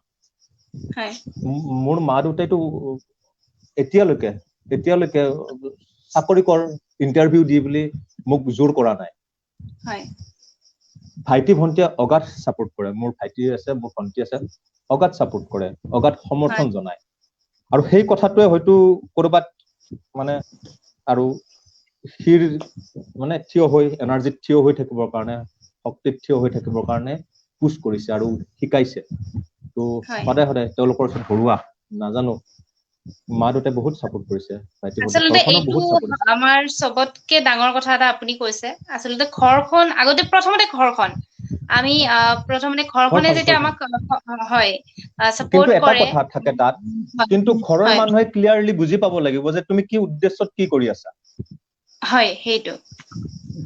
Speaker 1: হয়
Speaker 2: মোৰ মা দেউতাইতো এতিয়ালৈকে চাকৰি কৰ ইণ্টাৰভিউ দি বুলি মোক জোৰ কৰা নাই
Speaker 1: হয়
Speaker 2: ভাইটি ভণ্টিয়ে অগাধ ছাপোৰ্ট কৰে মোৰ ভাইটি আছে মোৰ ভণ্টি আছে অগাধ ছাপোৰ্ট কৰে অগাধ সমৰ্থন জনায় আৰু সেই কথাটোৱে হয়তো কৰবাত মানে আৰু শিৰ মানে থিয় হৈ এনাৰ্জিত থিয় হৈ থাকিবৰ কাৰণে শক্তিত থিয় হৈ থাকিবৰ কাৰণে পুছ কৰিছে আৰু শিকাইছে তো সদায় তেওঁলোকৰ ওচৰত ঘৰুৱা নাজানো মা দেউতাই বহুত ছাপোৰ্ট কৰিছে ভাইটি ভণ্টি
Speaker 1: আচলতে
Speaker 2: ঘৰখনৰ
Speaker 1: এইটো
Speaker 2: বহুত ছাপোৰ্ট আছে
Speaker 1: আমাৰ চবতকে ডাঙৰ কথা এটা আপুনি কৈছে আচলতে ঘৰখন আগতে প্ৰথমতে ঘৰখন আমি প্ৰথমতে ঘৰখনে
Speaker 2: ঘৰখন
Speaker 1: যেতিয়া আমাক হয়
Speaker 2: কিন্তু
Speaker 1: সাপোৰ্ট
Speaker 2: এটা
Speaker 1: কৰে
Speaker 2: কথা থাকে তাত কিন্তু ঘৰৰ
Speaker 1: হয়
Speaker 2: মানুহে ক্লিয়াৰলি বুজি পাব লাগিব যে তুমি কি উদ্দেশ্যত কি কৰি আছা
Speaker 1: হয় সেইটো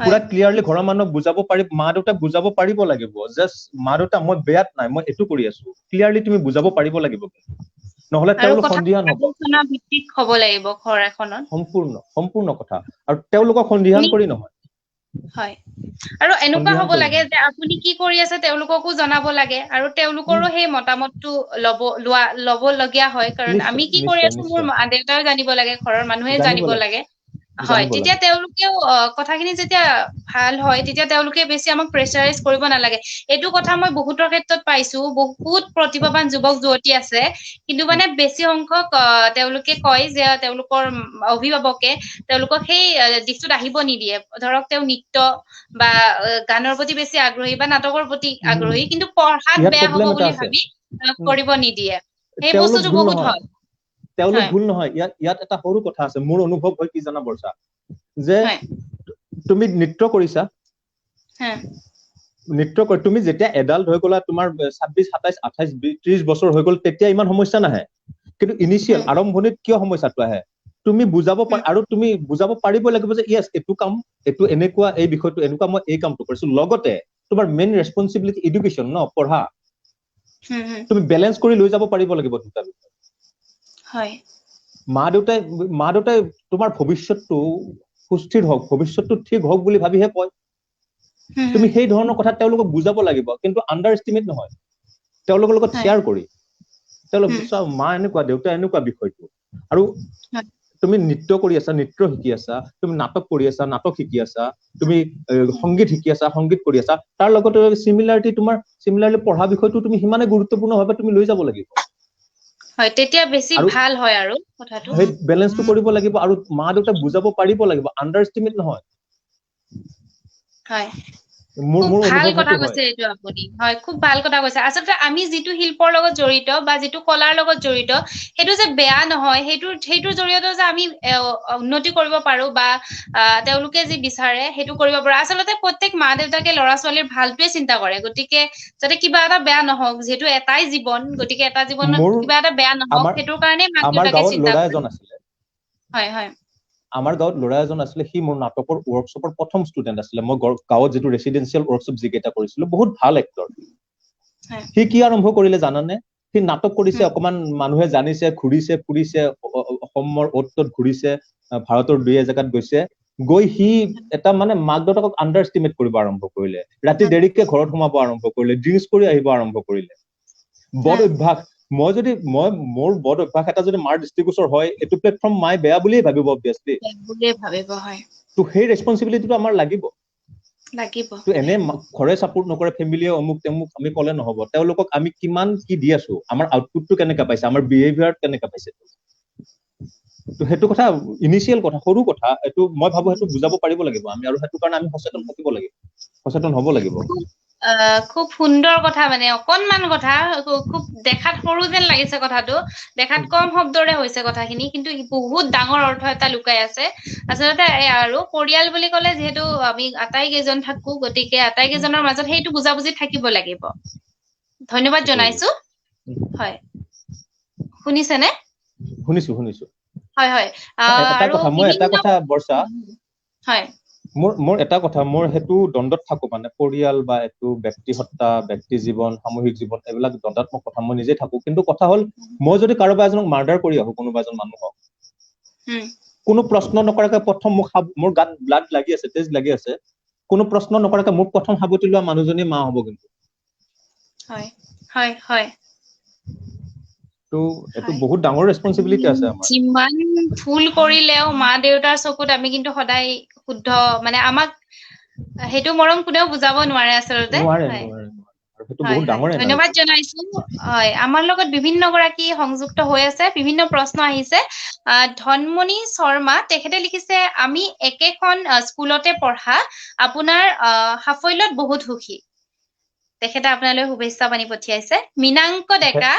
Speaker 2: পুৰা ক্লিয়াৰলি ঘৰৰ মানুহক বুজাব পাৰি মা দেউতাক বুজাব পাৰিব লাগিব জাষ্ট মা দেউতা মই বেয়াত নাই মই এইটো কৰি আছো ক্লিয়াৰলি তুমি বুজাব পাৰিব লাগিব নহলে
Speaker 1: আৰু
Speaker 2: তেওঁলোক
Speaker 1: কথা
Speaker 2: সন্দিহান হ'ব
Speaker 1: আলোচনা ভিত্তিক হ'ব লাগিব ঘৰ এখনত
Speaker 2: সম্পূৰ্ণ কথা আৰু তেওঁলোকক সন্দিহান কৰি নহয়
Speaker 1: হয় আৰু এনেকুৱা
Speaker 2: সন্দিহান
Speaker 1: হ'ব
Speaker 2: কৰি
Speaker 1: লাগে
Speaker 2: নহয়
Speaker 1: যে আপুনি কি কৰি আছে তেওঁলোককো জনাব লাগে আৰু তেওঁলোকৰো সেই মতামতটো ল'ব লগীয়া হয় কাৰণ আমি
Speaker 2: নিশ্চয়
Speaker 1: কি কৰি
Speaker 2: নিশ্চয়
Speaker 1: আছো মোৰ
Speaker 2: নিশ্চয়
Speaker 1: মা দেউতাও জানিব লাগে ঘৰৰ মানুহে জানিব লাগে হয়
Speaker 2: জানিব
Speaker 1: তেতিয়া
Speaker 2: লাগে
Speaker 1: তেওঁলোকেও কথাখিনি যেতিয়া ভাল হয় তেতিয়া তেওঁলোকে বেছি আমাক প্ৰেচাৰাইজ কৰিব নালাগে এইটো কথা মই বহুতৰ ক্ষেত্ৰত পাইছো বহুত প্ৰতিভাৱান যুৱক যুৱতী আছে কিন্তু মানে বেছি সংখ্যক তেওঁলোকে কয় যে তেওঁলোকৰ অভিভাৱকে তেওঁলোকক সেই দিশটোত আহিব নিদিয়ে ধৰক তেওঁ নৃত্য বা গানৰ প্ৰতি বেছি আগ্ৰহী বা নাটকৰ প্ৰতি আগ্ৰহী কিন্তু পঢ়াত
Speaker 2: ইয়াত
Speaker 1: বেয়া হ'ব
Speaker 2: প্ৰব্লেম এটা
Speaker 1: বুলি
Speaker 2: আছে
Speaker 1: ভাবি কৰিব নিদিয়ে সেই
Speaker 2: তেওঁলোক
Speaker 1: বস্তুটো
Speaker 2: ভুল
Speaker 1: বহুত
Speaker 2: নহয়
Speaker 1: হয়
Speaker 2: তেওঁলোক
Speaker 1: হয়
Speaker 2: ভুল নহয় ইয়াত এটা সৰু কথা আছে মোৰ অনুভৱ হয় কি জানা বৰ্ষা যে
Speaker 1: হয়
Speaker 2: তুমি নৃত্য কৰিছা
Speaker 1: হা
Speaker 2: নৃত্য কৰি তুমি যেতিয়া এডাল্ট হৈ গলা তোমাৰ 26 27 28 30 বছৰ হৈ গল তেতিয়া ইমান সমস্যা নাহে কিন্তু ইনিচিয়েল আৰম্ভণিত কিয় সমস্যাটো আহে তুমি বুজাব আৰু তুমি বুজাব পাৰিব লাগিব যে ইয়েছ এইটো কাম এইটো এনেকুৱা এই বিষয়টো এনেকুৱা মই এই কামটো কৰিছো লগতে তোমাৰ মেইন ৰেছপন্সিবিলিটি এডুকেশ্যন ন পঢ়া তুমি বেলেঞ্চ কৰি লৈ যাব পাৰিব লাগিব দুটা বিষয়
Speaker 1: হয়
Speaker 2: মা দেউতাই তোমাৰ ভৱিষ্যতটো সুস্থিৰ হওক ভৱিষ্যতটো ঠিক হওক বুলি ভাবিহে কয় তুমি সেই ধৰণৰ কথা তেওঁলোকক বুজাব লাগিব কিন্তু আণ্ডাৰ এষ্টিমেট নহয় তেওঁলোকৰ লগত শ্বেয়াৰ কৰি তেওঁলোক মা এনেকুৱা দেউতা এনেকুৱা বিষয়টো আৰু তুমি নৃত্য কৰি আছা নৃত্য শিকি আছা তুমি নাটক কৰি আছা নাটক শিকি আছা তুমি সংগীত শিকি আছা সংগীত কৰি আছা তাৰ লগতে চিমিলাৰলি পঢ়া বিষয়টো তুমি সিমানে গুৰুত্বপূৰ্ণ ভাৱে তুমি লৈ যাব লাগিব
Speaker 1: হয় তেতিয়া বেছি
Speaker 2: আৰু
Speaker 1: ভাল হয় আৰু কথাটো
Speaker 2: সেই বেলেঞ্চটো কৰিব লাগিব আৰু মা দেউতাক বুজাব পাৰিব লাগিব আণ্ডাৰ এষ্টিমেট নহয়
Speaker 1: হয় খুব
Speaker 2: মোৰ
Speaker 1: ভাল
Speaker 2: অনুভৱ
Speaker 1: কথা
Speaker 2: সেইটো হয়
Speaker 1: কৈছে এইটো আপুনি হয় খুব ভাল কথা কৈছে আচলতে আমি যিটো শিল্পৰ লগত জড়িত বা যিটো কলাৰ লগত জড়িত সেইটো যে বেয়া নহয় সেইটোৰ জৰিয়তে যে আমি উন্নতি কৰিব পাৰো বা তেওঁলোকে যি বিচাৰে সেইটো কৰিব পাৰো আচলতে প্ৰত্যেক মা দেউতাকে ল'ৰা ছোৱালীৰ ভালটোৱে চিন্তা কৰে গতিকে যাতে কিবা এটা বেয়া নহওক যিহেতু এটাই জীৱন গতিকে এটা জীৱনত
Speaker 2: মোৰ
Speaker 1: কিবা এটা বেয়া নহওক
Speaker 2: আমাৰ
Speaker 1: সেইটোৰ কাৰণে মাক
Speaker 2: আমাৰ
Speaker 1: দেউতাকে
Speaker 2: গাঁৱত
Speaker 1: চিন্তা
Speaker 2: ল'ৰা
Speaker 1: কৰে
Speaker 2: এজন আছিলে
Speaker 1: হয় হয়
Speaker 2: আমাৰ গাঁৱত ল'ৰা এজন আছিলে সি মোৰ নাটকৰ ৱৰ্কশ্বপৰ প্ৰথম ষ্টুডেণ্ট আছিলে মই গাঁৱত যিটো ৰেচিডেঞ্চিয়েল ৱৰ্কশ্বপ যিকেইটা কৰিছিলো বহুত ভাল এক্টৰ
Speaker 1: হয়
Speaker 2: সি কি আৰম্ভ কৰিলে জানানে সি নাটক কৰিছে অকমান মানুহে জানিছে ঘূৰিছে ফুৰিছে অসমৰ অ'ত ত'ত ঘূৰিছে ভাৰতৰ 2 জেগাত গৈছে গৈ সি এটা মানে মাক দেউতাকক আণ্ডাৰ এষ্টিমেট কৰিব আৰম্ভ কৰিলে ৰাতি দেৰিকে ঘৰত সোমাব আৰম্ভ কৰিলে ড্ৰিংকছ কৰি আহিব আৰম্ভ কৰিলে বদ অভ্যাস মোৰ বদ অভ্যাস এটা যদি মাৰ দৃষ্টিগোচৰ হয় এইটো প্লেটফৰ্ম মাই বেয়া বুলিয়ে ভাবিব অবভিয়াছলি
Speaker 1: বুলিয়ে ভাবিব হয়
Speaker 2: তো সেই ৰেছপন্সিবিলিটিটো আমাৰ লাগিব তো এনে
Speaker 1: লাগিব
Speaker 2: ঘৰে ছাপোৰ্ট নকৰে ফেমিলিয়ে অমুক তেমুক আমি ক'লে নহব তেওঁলোকক আমি কিমান কি দি আছো আমাৰ আউটপুটটো কেনেকা পাইছে আমাৰ বিহেভিয়াৰ কেনেকা পাইছে তো সেইটো কথা ইনিচিয়েল কথা সৰু কথা এইটো মই ভাবো সেইটো বুজাব পাৰিব লাগিব আমি আৰু সেইটো কাৰণে আমি সচেতন থাকিব লাগিব সচেতন হ'ব লাগিব
Speaker 1: খুব সুন্দৰ কথা মানে অকনমান কথা খুব দেখাত সৰু যেন লাগিছে কথাটো দেখাত কম শব্দৰে হৈছে কথাখিনি কিন্তু বহুত ডাঙৰ অৰ্থ এটা লুকাই আছে আচলতে আৰু পৰিয়াল বুলি ক'লে যিহেতু আমি আটাইকেইজন থাকো গতিকে আটাইকেইজনৰ মাজত সেইটো বুজাবুজি থাকিব লাগিব ধন্যবাদ
Speaker 2: থাকিব লাগিব
Speaker 1: জনাইছো হয় শুনিছেনে
Speaker 2: শুনিছো
Speaker 1: হয় হয়
Speaker 2: এটা
Speaker 1: আৰু
Speaker 2: কথা মই এটা
Speaker 1: বিভিন্ন
Speaker 2: কথা বৰ্ষা
Speaker 1: হয়
Speaker 2: মোৰ এটা কথা, মোৰ সেইটো দ্বন্দ্বত থাকো, মানে পৰিয়াল বা এইটো ব্যক্তি হত্যা, ব্যক্তি জীৱন, সামূহিক জীৱন, এইবিলাক দ্বন্দ্বাত্মক কথা মই নিজে থাকো। কিন্তু কথা হ'ল, মই যদি কাৰোবাৰ এজনক মাৰ্ডাৰ কৰি আহো, কোনোবা এজন মানুহক, কোনো প্ৰশ্ন নকৰাকে প্ৰথম মোৰ গাত ব্লাড লাগি আছে, তেজ লাগি আছে, কোনো প্ৰশ্ন নকৰাকে মোক প্ৰথম সাৱটি লোৱা মানুহজনী মা হ'ব। কিন্তু তো এইটো বহুত ডাঙৰ ৰেছপন্সিবিলিটি আছে আমাৰ।
Speaker 1: যিমান ভুল কৰিলেও মা দেউতাৰ চকুত আমি কিন্তু সদায় শুদ্ধ, মানে আমাক সেইটো মৰম কোনেও বুজাব নোৱাৰে আচলতে। ধন্যবাদ জনাইছো। হয়, আমাৰ লগত বিভিন্ন গৰাকী সংযুক্ত হৈ আছে, বিভিন্ন প্ৰশ্ন আহিছে। ধনমণি শৰ্মা তেখেতে লিখিছে, আমি একেখন স্কুলতে পঢ়া, আপোনাৰ সাফল্যত বহুত সুখী। তেখেতে আপোনালৈ শুভেচ্ছা বাণী পঠিয়াইছে। মীনাংক ডেকা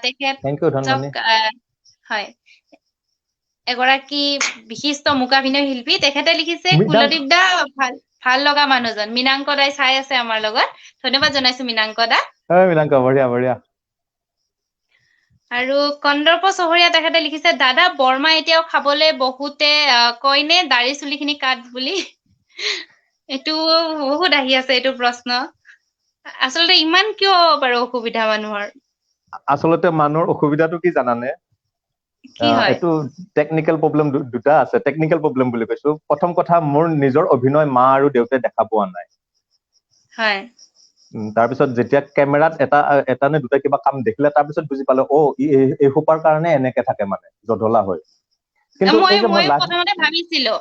Speaker 1: তেখেতক হয়, এগৰাকী বিশিষ্ট মূকাভিনয় শিল্পী, তেখেতে লিখিছে, কুলদীপ দা ভাল লগা মানুহজন। মীনাংক দাই চাই আছে আমাৰ লগত, ধন্যবাদ জনাইছো মীনাংক দা।
Speaker 2: মীনাংক বঢ়িয়া।
Speaker 1: আৰু কন্দৰ্প চহৰীয়া তেখেতে লিখিছে, দাদা বৰ্মা এতিয়াও খাবলে বহুতে কয়নে দাড়ি চুলি খিনি কাট বুলি। এইটো বহুত আহি আছে এইটো প্ৰশ্ন। আচলতে ইমান কিয় বাৰু অসুবিধা মানুহৰ?
Speaker 2: আচলতে মানুহৰ অসুবিধাটো কি জানানে? এইটো টেকনিকেল প্ৰব্লেম দুটা আছে। টেকনিকেল প্ৰব্লেম বুলি কৈছো। প্ৰথম কথা, মোৰ নিজৰ অভিনয় মা আৰু দেউতাই দেখা পোৱা নাই। তাৰপিছত যেতিয়া কেমেৰাত এটা নে দুটা কিবা কাম দেখিলে, তাৰপিছত বুজি পালে, এই সোপাৰ কাৰণে এনেকে থাকে, মানে জধলা হয়। কিন্তু
Speaker 1: মই প্ৰথমতে ভাবিছিলো,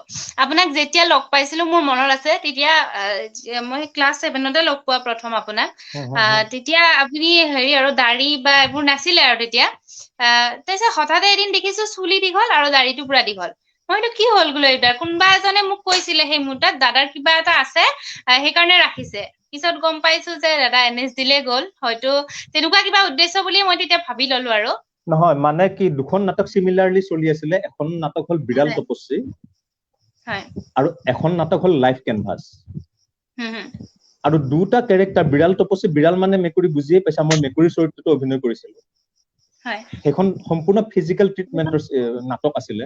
Speaker 1: আপোনাক যেতিয়া লগ পাইছিলো মোৰ মনত আছে, তেতিয়া মই ক্লাছ 7তে লগ পোৱা প্ৰথম আপোনাক। তেতিয়া আপুনি হেৰি আৰু দাড়ি বা এইবোৰ নাছিলে আৰু তেতিয়া। তাৰপিছত হঠাতে এদিন দেখিছো চুলি দীঘল আৰু দাড়িটো পুৰা দীঘল। মইতো কি হল বোলো, এইবাৰ কোনোবা এজনে মোক কৈছিলে সেই মোৰ তাত দাদাৰ কিবা এটা আছে, সেইকাৰণে ৰাখিছে। পিছত গম পাইছো যে দাদা NSD লে গ'ল, হয়তো তেনেকুৱা কিবা উদ্দেশ্য বুলি মই তেতিয়া ভাবি ললো আৰু।
Speaker 2: নহয়, মানে কি, দুখন নাটক চিমিলাৰলি চলি আছিলে। এখন নাটক হ'ল বিড়াল তপস্বী, আৰু এখন নাটক হ'ল লাইফ কেনভাছ। আৰু দুটা কেৰেক্টাৰ, বিড়াল তপস্বী, বিড়াল মানে মেকুৰী বুজিয়ে পাইছা, মই মেকুৰীৰ চৰিত্ৰটো অভিনয় কৰিছিলো। সেইখন সম্পূৰ্ণ ফিজিকেল ট্ৰিটমেণ্টৰ নাটক আছিলে,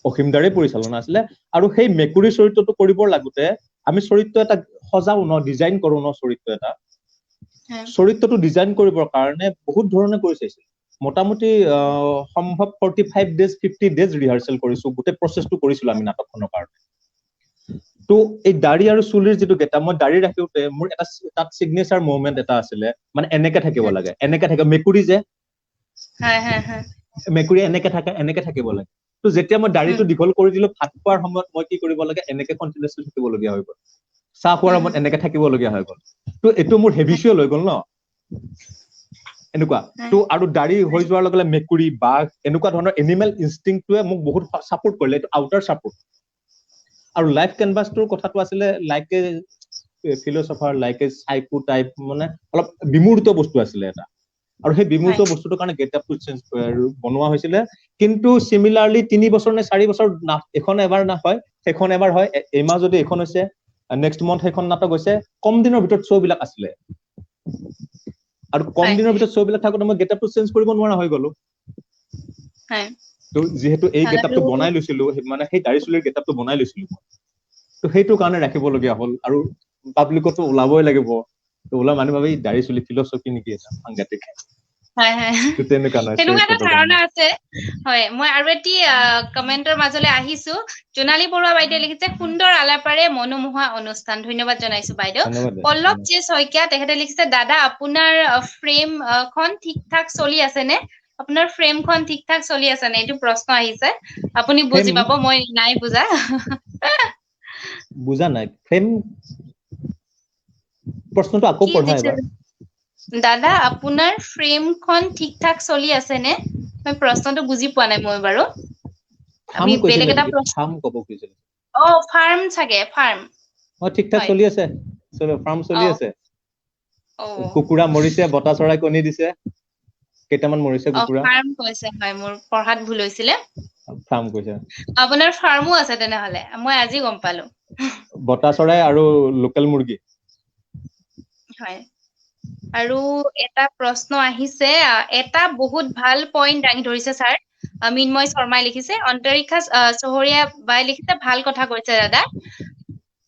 Speaker 2: অসীম দাৰে পৰিচালনা আছিলে। আৰু সেই মেকুৰী চৰিত্ৰটো কৰিবৰ লাগোতে আমি চৰিত্ৰ এটা সজাও ন, ডিজাইন কৰো ন চৰিত্ৰ এটা। চৰিত্ৰটো ডিজাইন কৰিবৰ কাৰণে বহুত ধৰণে কৰি চাইছিল। মোটামুটি সম্ভৱ 45 days 50 days ৰিহাৰ্চেল কৰিছো, গোটেই প্ৰচেছটো কৰিছিলো আমি নাটকখনৰ কাৰণে। তো এই দাড়ি আৰু চুলিৰ যিটো গেটা, মই দাড়ি ৰাখোতে মোৰ এটা তাত চিগনেচাৰ মুভমেণ্ট এটা আছিলে, মানে এনেকে থাকিব লাগে, এনেকে থাকে। মেকুৰী যে মেকুৰী এনেকে থাকিব লাগে। তো যেতিয়া মই দাড়িটো দীঘল কৰি দিলো, ভাত খোৱাৰ সময়ত মই কি কৰিব লাগে, এনেকে কণ্টিনিউছলি থাকিবলগীয়া হৈ গ'ল। চাহ খোৱাৰ সময়ত এনেকে থাকিবলগীয়া হৈ গ'ল। তো এইটো মোৰ হেবিচুৱেল হৈ গ'ল ন, এনেকুৱা। তো আৰু দাড়ি হৈ যোৱাৰ লগে লগে মেকুৰী, বাঘ, এনেকুৱা ধৰণৰ এনিমেল ইনষ্টিংক্টটোৱে মোক বহুত ছাপোৰ্ট কৰিলে। এইটো আউটাৰ ছাপোৰ্ট। আৰু লাইফ কেনভাছটোৰ কথাটো আছিলে like a philosopher, like a psycho type, মানে অলপ বিমূৰ্ত বস্তু আছিলে এটা। আৰু সেই বিমূৰ্ত বস্তুটোৰ কাৰণে গেটআপটো চেঞ্জ বনোৱা হৈছিলে। কিন্তু চিমিলাৰলি 3 বছৰ নে 4 বছৰ এখন এবাৰ নহয়, সেইখন এবাৰ হয়। এইমাহ যদি এখন হৈছে, নেক্সট মান্থ সেইখন নাটক হৈছে। কম দিনৰ ভিতৰত শ্ব' বিলাক আছিলে, আৰু কম দিনৰ ভিতৰত শ্ব' বিলাক থাকোতে মই গেটআপটো চেঞ্জ কৰিব নোৱাৰা হৈ গলো। তো যিহেতু এই গেটআপটো বনাই লৈছিলো, মানে সেই দাড়ি চুলিৰ গেটআপটো বনাই লৈছিলো, তো সেইটো কাৰণে ৰাখিবলগীয়া হ'ল। আৰু পাব্লিকতো ওলাবই লাগিব, তো ওলাই মানুহ ভাবে দাড়ি চুলি ফিলচফি নেকি এটা সাংঘাতিক।
Speaker 1: তেনেকুৱা এটা ধাৰণা আছে। হয়, মই আৰু এটি কমেন্টৰ মাজলৈ আহিছো। জোনালী বৰুৱা বাইদেৱে লিখিছে, সুন্দৰ আলাপেৰে মনোমোহা অনুষ্ঠান। ধন্যবাদ জনাইছো বাইদেউ। পল্লৱ জে শইকীয়া তেখেতে লিখিছে, দাদা আপোনাৰ ফ্ৰেম খন ঠিক ঠাক চলি আছে নে? আপোনাৰ ফ্ৰেমখন ঠিক ঠাক চলি আছে নে? এইটো প্ৰশ্ন আহিছে, আপুনি বুজি পাব, মই নাই বুজা।
Speaker 2: বুজা নাই ফ্ৰেম, প্ৰশ্নটো আকৌ পঢ়া এবাৰ।
Speaker 1: দাদা আপোনাৰ ফ্ৰেমখন ঠিক ঠাক চলি আছে নে? মই প্ৰশ্নটো বুজি পোৱা নাই মই বাৰু। আমি বেলেগ এটা প্ৰশ্ন, ফাৰ্ম চাগে, ফাৰ্ম।
Speaker 2: ঠিক ঠাক চলি আছে, ফাৰ্ম চলি আছে। কুকুৰা মৰিছে, বতা চৰাই কণী দিছে, কেইটামান মৰিছে কুকুৰা।
Speaker 1: ফাৰ্ম কৈছে, হয়, মোৰ পঢ়াত ভুল হৈছিলে।
Speaker 2: ফাৰ্ম কৈছে।
Speaker 1: আপোনাৰ ফাৰ্মো আছে তেনেহলে, মই আজি গম পালো।
Speaker 2: বতা চৰাই আৰু লোকেল মুৰ্গী।
Speaker 1: হয়। আৰু এটা প্ৰশ্ন আহিছে, এটা বহুত ভাল পইণ্ট দাঙি ধৰিছে ছাৰ। মৃন্ময় শৰ্মাই লিখিছে, অন্তৰীক্ষা চহৰীয়া বাই লিখিছে, ভাল কথা কৈছে দাদা।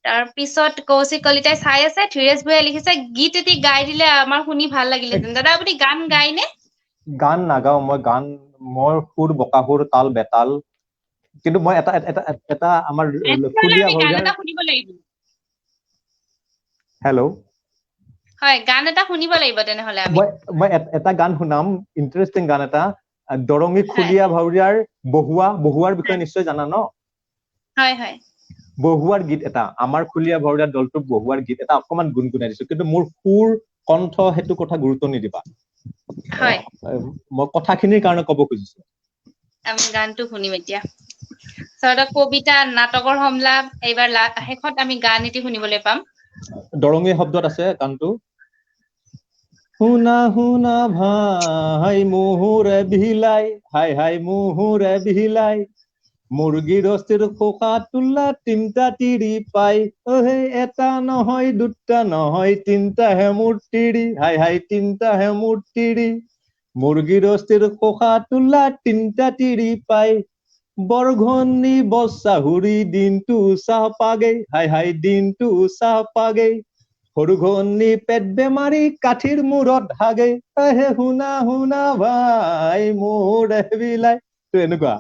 Speaker 1: তাৰ পিছত কৌশিক কলিতাই চাই আছে, ধীৰেশ ভূঞাই লিখিছে গীত এটি গাই দিলে আমাৰ শুনি ভাল লাগিলেহেঁতেন। দাদা আপুনি গান গায়নে?
Speaker 2: গান নাগাও মই, মোৰ সুৰ বকাসুৰ, তাল বেতাল, কিন্তু মই এটা এটা এটা আমাৰ
Speaker 1: তেনেহ'লে
Speaker 2: কুলীয়া
Speaker 1: আমি গান
Speaker 2: ভাউৰীয়াৰ
Speaker 1: এটা শুনিব লাগিব।
Speaker 2: হেল্ল',
Speaker 1: হয়, গান এটা শুনিব লাগিব তেনেহ'লে আমি।
Speaker 2: মই এটা গান শুনাম, ইণ্টাৰেষ্টিং গান এটা, দৰঙী
Speaker 1: হয়
Speaker 2: খুলীয়া ভাউৰীয়াৰ বহুৱাৰ বিষয়ে নিশ্চয় জানা ন?
Speaker 1: হয় হয়
Speaker 2: বহুৱাৰ গীত এটা, আমাৰ খুলীয়া ভাউৰীয়া দলটোক বহুৱাৰ গীত এটা অকমান গুণগুণাই দিছো, কিন্তু মোৰ সুৰ কণ্ঠ সেইটো কথা গুৰুত্ব নিদিবা।
Speaker 1: হয়
Speaker 2: মই কথাখিনিৰ কাৰণে ক'ব খুজিছো।
Speaker 1: আমি গানটো শুনিম এতিয়া। আচলতে কবিতা, নাটকৰ সংলাপ, এইবাৰ শেষত আমি গান এটি শুনিবলৈ পাম।
Speaker 2: দৰঙী শব্দত আছে গানটো। শুনা শুনা ভাই মোহৰে বিলাই, হাই হাই মোহৰে বিলাই, মুৰ্গীৰ অস্থিৰ খোকা তোলা তিনটা তিৰি পাই, অহে এটা নহয় দুটা নহয় তিনটাহে মোৰ তিৰি, হাই হাই তিনটাহে মোৰ তিৰি, মুৰ্গীৰ অস্থিৰ খোকা তোলা তিনটা তিৰি পাই, বৰঘনি বচাহুৰি দিনটো চাহ পাগে, হাই হাই দিনটো চাহ পাগে, সৰু ঘনী পেট বেমাৰী কাঠিৰ মূৰত হাগে, হে শুনা শুনা ভাই মোৰে বিলাই। তো এনেকুৱা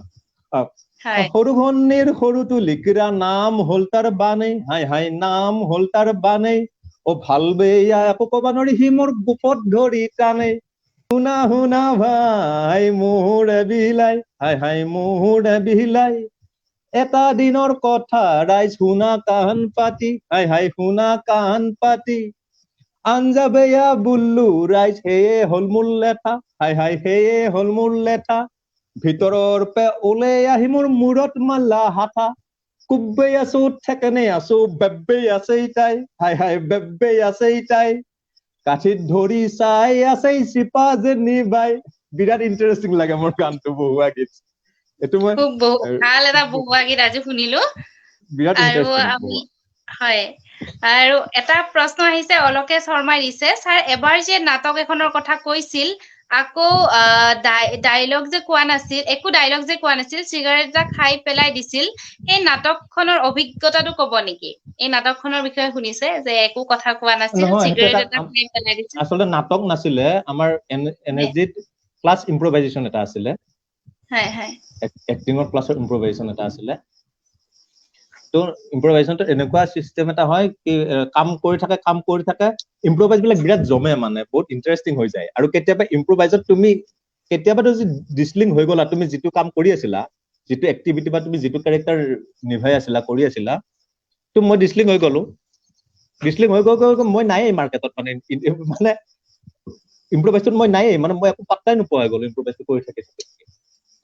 Speaker 2: সৰু ঘনীৰ সৰুটো লিকিৰা নাম হ'ল তাৰ বানে, হাই হাই নাম হ'ল তাৰ বানে, অ ভাল বেয়া একো কবা নোৱাৰি সি মোৰ বুকত ধৰি টানে, শুনা শুনা ভাই মোৰে বিলাই, হাই হাই মোৰে বিলাই, এটা দিনৰ কথা ৰাইজ শুনা কাহান পাতি, হাই হাই শুনা কাহান পাতি, আঞ্জা বেয়া বুল্লু ৰাইজ সেয়ে হ'ল মোৰ লেঠা, হাই হাই সেয়ে হ'ল মোৰ লেঠা, ভিতৰৰ পে ওলাই আহি মোৰ মূৰত মাল্লা হাঠা, কুব্বেই আছো ঠেকেনে আছো বেব্বেই আছে তাই, হাই হাই বেব্বেই আছে তাই, কাঠিত ধৰি চাই আছে চিপা যে নিবাই। বিৰাট ইণ্টাৰেষ্টিং লাগে মোৰ গানটো বহুৱা গীত। এইটো মই
Speaker 1: খুব ভাল এটা বহুৱা গীত আজি শুনিলো।
Speaker 2: বিৰাট
Speaker 1: আৰু
Speaker 2: ইণ্টাৰেষ্টিং
Speaker 1: আমি
Speaker 2: বহুৱা।
Speaker 1: হয়, আৰু এটা প্ৰশ্ন আহিছে অলোকেশ শৰ্মাই দিছে, ছাৰ এবাৰ যে নাটক এখনৰ কথা কৈছিল, আকৌ ডায়লগ যে কোৱা নাছিল, একো ডায়লগ যে কোৱা নাছিল, চিগাৰেট এটা খাই পেলাই দিছিল, সেই নাটকখনৰ অভিজ্ঞতাটো ক'ব নেকি? এই নাটকখনৰ বিষয়ে শুনিছে যে একো কথা কোৱা নাছিল,
Speaker 2: নহয়, সেইটো
Speaker 1: চিগাৰেট এটা খাই পেলাই দিছিল।
Speaker 2: আচলতে নাটক নাছিলে, আমাৰ NSG ক্লাছ ইম্প্ৰভাইজেশ্যন এটা আছিলে।
Speaker 1: হয় হয়
Speaker 2: এক্টিঙৰ ক্লাছৰ ইম্প্ৰভাইজেশ্যন এটা আছিলে। তো ইম্প্ৰভাইজেশ্যনটো এনেকুৱা চিষ্টেম এটা হয় কি কাম কৰি থাকে ইম্প্ৰভাইজ বিলাক বিৰাট জমে, মানে বহুত ইণ্টাৰেষ্টিং হৈ যায়। আৰু কেতিয়াবা ইম্প্ৰভাইজত তুমি কেতিয়াবাতো ডিছলিং হৈ গ'লা, তুমি যিটো কাম কৰি আছিলা, যিটো এক্টিভিটি বা তুমি যিটো কেৰেক্টাৰ নিভাই আছিলা কৰি আছিলা, তো মই ডিছলিং হৈ গ'লো, মই নায়েই মাৰ্কেটত, মানে ইম্প্ৰভাইজত মই নায়েই, মানে মই একো পাত্তাই নোপোৱা হৈ গ'লো ইম্প্ৰভাইজটো কৰি থাকে।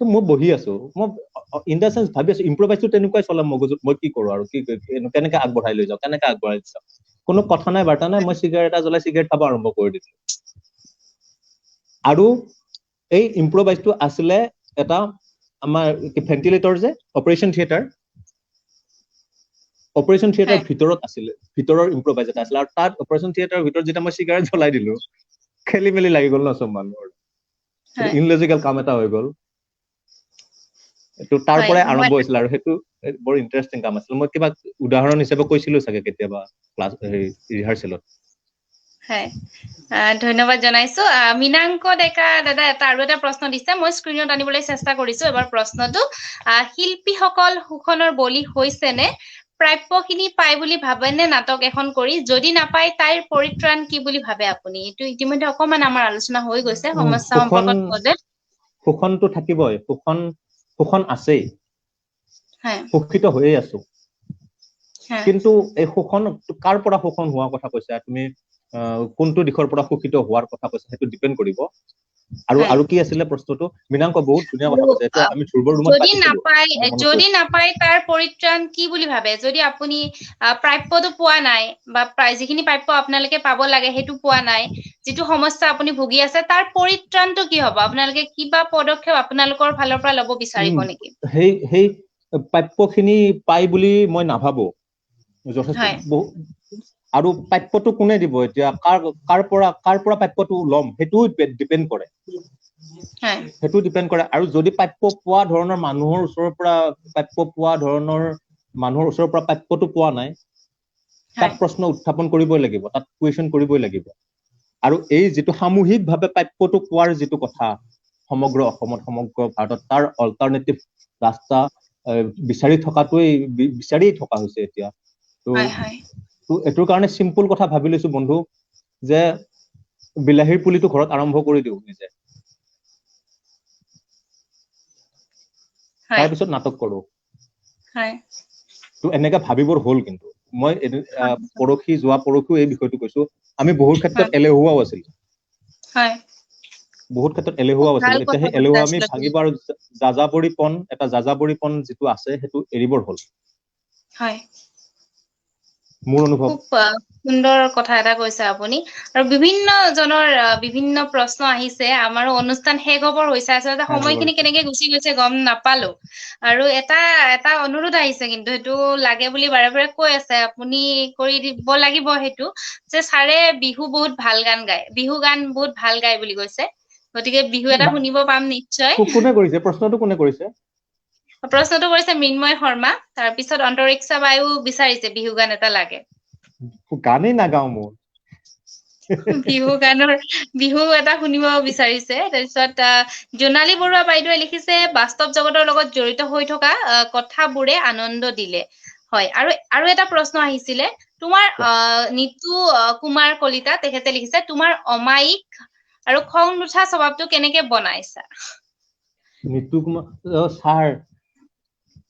Speaker 2: তো মই বহি আছো, মই ইন দা চেন্স ভাবি আছো ইম্প্ৰভাইজটো তেনেকুৱাই চলাম মগজুত, মই কি কৰো আৰু কেনেকে আগবঢ়াই লৈ যাওঁ, কোনো কথা নাই বাৰ্তা নাই, মই চিগাৰেট এটা জ্বলাই চিগাৰেট খাব আৰম্ভ কৰি দিছো। আৰু এই ইম্প্ৰভাইজটো আছিলে এটা আমাৰ ভেন্টিলেটৰ যে অপাৰেশ্যন থিয়েটাৰ ভিতৰত আছিলে, ভিতৰৰ ইম্প্ৰভাইজ এটা আছিলে, আৰু তাত অপাৰেশ্যন থিয়েটাৰৰ ভিতৰত যেতিয়া মই চিগাৰেট জ্বলাই দিলো, খেলি মেলি লাগি গ'ল ন চব মানুহৰ, ইনলজিকেল কাম এটা হৈ গ'ল। এইটো তাৰ পৰাই আৰম্ভ হৈছিল, আৰু সেইটো বৰ ইণ্টাৰেষ্টিং কাম আছিল। মই কিবা উদাহৰণ হিচাপে কৈছিলো চাগে কেতিয়াবা ক্লাছ ৰিহাৰ্চেলত।
Speaker 1: হয়, ধন্যবাদ জনাইছো। মীনাংক ডেকা দাদা আৰু এটা প্ৰশ্ন দিছে, মই স্ক্ৰীনত আনিবলৈ চেষ্টা কৰিছো এবাৰ প্ৰশ্নটো। শিল্পীসকল শোষণৰ বলি হৈছে নে? প্ৰাপ্যখিনি পায় বুলি ভাবেনে নাটক এখন কৰি? যদি নাপায় তাইৰ পৰিত্ৰাণ কি বুলি ভাবে আপুনি? এইটো ইতিমধ্যে অকমান আমাৰ আলোচনা হৈ গৈছে সমস্যা সম্পৰ্কত প্ৰজেক্ট।
Speaker 2: শোষণটো থাকিবই, শোষণ আছেই, শোষিত হৈয়ে আছো। কিন্তু এই শোষণ কাৰ পৰা শোষণ হোৱাৰ কথা কৈছা তুমি? কোনটো দিশৰ পৰা শোষিত হোৱাৰ কথা কৈছা সেইটো ডিপেণ্ড কৰিব। আৰু কি আছিলে প্ৰশ্নটো? মীনাংক বহুত ধুনীয়া কথা কৈছে, এইটো আমি ধ্ৰুৱৰ ৰুমত পাতিছিলো।
Speaker 1: যদি নাপায় তাৰ পৰিত্ৰাণ কি বুলি ভাবে? যদি আপুনি প্ৰাপ্যটো পোৱা নাই, বা যিখিনি প্ৰাপ্য আপোনালোকে পাব লাগে সেইটো পোৱা নাই, যিটো সমস্যা আপুনি ভুগি আছে, তাৰ পৰিত্ৰাণটো কি হ'ব? আপোনালোকে কিবা পদক্ষেপ আপোনালোকৰ ফালৰ পৰা ল'ব বিচাৰিব নেকি?
Speaker 2: সেই প্ৰাপ্যখিনি পাই বুলি মই নাভাবো, যথেষ্ট আৰু প্ৰাপ্যটো কোনে দিব? এতিয়া কাৰ পৰা প্ৰাপ্যটো ল'ম সেইটোও ডিপেণ্ড কৰে। আৰু যদি প্ৰাপ্য পোৱা ধৰণৰ মানুহৰ ওচৰৰ পৰা প্ৰাপ্যটো পোৱা নাই, তাত প্ৰশ্ন উত্থাপন কৰিবই লাগিব, তাত কুৱেশ্যন কৰিবই লাগিব। আৰু এই যিটো সামূহিকভাৱে প্ৰাপ্যটো কোৱাৰ যিটো কথা সমগ্ৰ অসমত, সমগ্ৰ ভাৰতত, তাৰ অল্টাৰনেটিভ ৰাস্তা বিচাৰিয়ে থকা হৈছে এতিয়া। তো এইটোৰ কাৰণে চিম্পল কথা ভাবি লৈছো বন্ধু, যে বিলাহীৰ পুলিটো ঘৰত আৰম্ভ কৰি দিওঁ নিজে, তাৰপিছত নাটক কৰো। তো এনেকে ভাবিবৰ হ'ল। কিন্তু মই যোৱা পৰহিও এই বিষয়টো কৈছো, আমি বহুত ক্ষেত্ৰত এলেহুৱাও আছিলো। এতিয়া সেই এলেহুৱা আমি ভাঙিব, আৰু যাযাবৰীপন যিটো আছে সেইটো এৰিবৰ হ'ল। মোৰ অনুভৱ।
Speaker 1: খুব সুন্দৰ কথা এটা কৈছে আপুনি। আৰু বিভিন্ন জনৰ বিভিন্ন প্ৰশ্ন আহিছে। আমাৰো অনুষ্ঠান শেষ হবৰ হৈছে, আচলতে সময়খিনি কেনেকে গুচি গৈছে গম নাপালো। আৰু এটা অনুৰোধ আহিছে, কিন্তু সেইটো লাগে বুলি বাৰে বাৰে কৈ আছে, আপুনি কৰি দিব লাগিব সেইটো, যে ছাৰে বিহু বহুত ভাল গান গায়, বিহু গান বহুত ভাল গায় বুলি কৈছে। গতিকে বিহু এটা শুনিব পাম নিশ্চয়।
Speaker 2: কোনে কৰিছে প্ৰশ্নটো? কোনে কৰিছে?
Speaker 1: প্ৰশ্নটো কৰিছে মৃন্ময় শৰ্মা। তাৰপিছত অন্তৰিক্ষা বায়ু বিচাৰিছে বিহু গান এটা লাগে।
Speaker 2: গানেই নাগাও মোৰ।
Speaker 1: বিহু এটা শুনিব বিচাৰিছে। তাৰপিছত জোনালী বৰুৱা বাইদেৱে লিখিছে, বাস্তৱ জগতৰ লগত জড়িত হৈ থকা কথাবোৰে আনন্দ দিলে। হয়, আৰু এটা প্ৰশ্ন আহিছিলে, তোমাৰ নিতু কুমাৰ কলিতা, তেখেতে লিখিছে, তোমাৰ অমায়িক আৰু খং নুঠা স্বভাৱটো কেনেকে বনাইছা?
Speaker 2: নিতু কুমাৰ ছাৰ,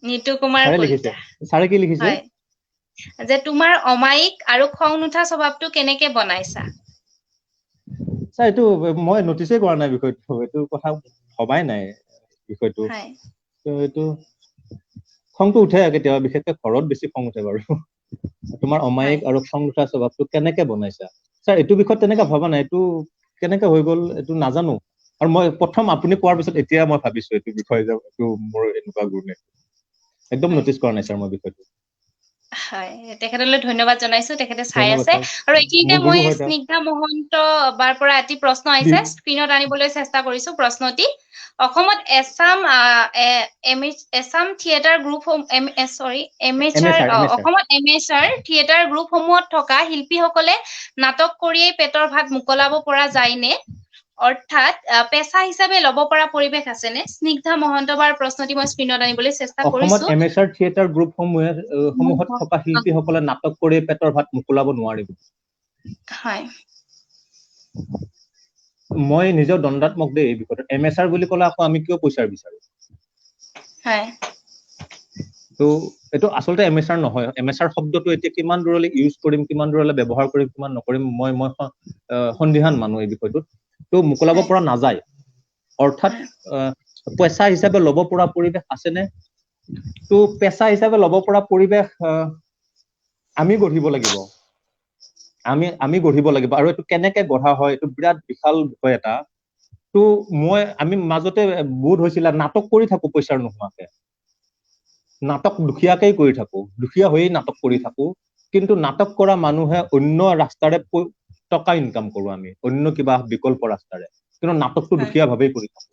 Speaker 1: নিতু কুমাৰ কলিতা।
Speaker 2: ছাৰে কি লিখিছে?
Speaker 1: যে তোমাৰ অমায়িক আৰু খং নুঠা স্বভাৱটো কেনেকে বনাইছা?
Speaker 2: ছাৰ, এইটো মই নটিচে কৰা নাই বিষয়টো, এইটো কথা ভবাই নাই বিষয়টো। এইটো খংটো উঠে কেতিয়াবা, বিশেষকে ঘৰত বেছি খং উঠে বাৰু। তোমাৰ অমায়িক আৰু খং নুঠা স্বভাৱটো কেনেকে বনাইছা? ছাৰ, এইটো বিষয়ত তেনেকে ভবা নাই। এইটো কেনেকে হৈ গ'ল এইটো নাজানো। আৰু মই প্ৰথম আপুনি কোৱাৰ পিছত এতিয়া মই ভাবিছো এইটো বিষয়, যে এইটো মোৰ এনেকুৱা গুণে। একদম নটিচ কৰা নাই ছাৰ মই বিষয়টো।
Speaker 1: হয়, তেখেতলৈ ধন্যবাদ জনাইছো, তেখেতে চাই
Speaker 2: ধন্যবাদ
Speaker 1: আছে।
Speaker 2: ছাৰ,
Speaker 1: আৰু এইখিনিতে
Speaker 2: মোৰ গুৰু
Speaker 1: মই
Speaker 2: হয় তেওঁ।
Speaker 1: স্নিগ্ধা মহন্ত বাৰ পৰা এটি প্ৰশ্ন আহিছে, স্ক্ৰীণত আনিবলৈ চেষ্টা কৰিছো প্ৰশ্নটি। অসমত এছাম থিয়েটাৰ গ্ৰুপ, অসমত এমেচাৰ থিয়েটাৰ গ্ৰুপসমূহত থকা শিল্পীসকলে নাটক কৰিয়েই পেটৰ ভাত মোকলাব পৰা যায়নে? অৰ্থাৎ পেচা হিচাপে ল'ব পৰা পৰিৱেশ আছেনে? স্নিগ্ধা মহন্ত বাৰ প্ৰশ্নটি মই স্ক্ৰীণত আনিবলৈ চেষ্টা কৰিছো।
Speaker 2: অসমত এমেচাৰ থিয়েটাৰ সমূহত থকা শিল্পীসকলে নাটক কৰি পেটৰ ভাত মোকলাব নোৱাৰিব।
Speaker 1: হয়।
Speaker 2: মই নিজৰ দণ্ডাত্মক দেই এই বিষয়ত। এমেচাৰ বুলি ক'লে আকৌ আমি কিয় পইচা বিচাৰো?
Speaker 1: হয়।
Speaker 2: তো এইটো আচলতে এমেচাৰ নহয়। এমেচাৰ শব্দটো এতিয়া কিমান দূৰলৈ ইউজ কৰিম, কিমান দূৰলৈ ব্যৱহাৰ কৰিম, কিমান নকৰিম, মই সন্দিহান মানুহ এই বিষয়টোত। তো মোকলাব পৰা নাযায়। অৰ্থাৎ পেচা হিচাপে ল'ব পৰা পৰিৱেশ আছেনে? তো পেচা হিচাপে ল'ব পৰা পৰিৱেশ আমি গঢ়িব লাগিব। আমি গঢ়িব লাগিব। আৰু এইটো কেনেকে গঢ়া হয়, এইটো বিৰাট বিশাল বিষয় এটা। তো আমি মাজতে বোধ হৈছিলে, নাটক কৰি থাকো পইচাৰ নোহোৱাকে। নাটক দুখীয়াকেই কৰি থাকো, দুখীয়া হৈয়ে নাটক কৰি থাকো। কিন্তু নাটক কৰা মানুহে অন্য ৰাস্তাৰে টকা ইনকাম কৰো আমি, অন্য কিবা বিকল্প ৰাস্তাৰে। কিন্তু নাটকটো দুখীয়া ভাৱেই কৰি থাকো।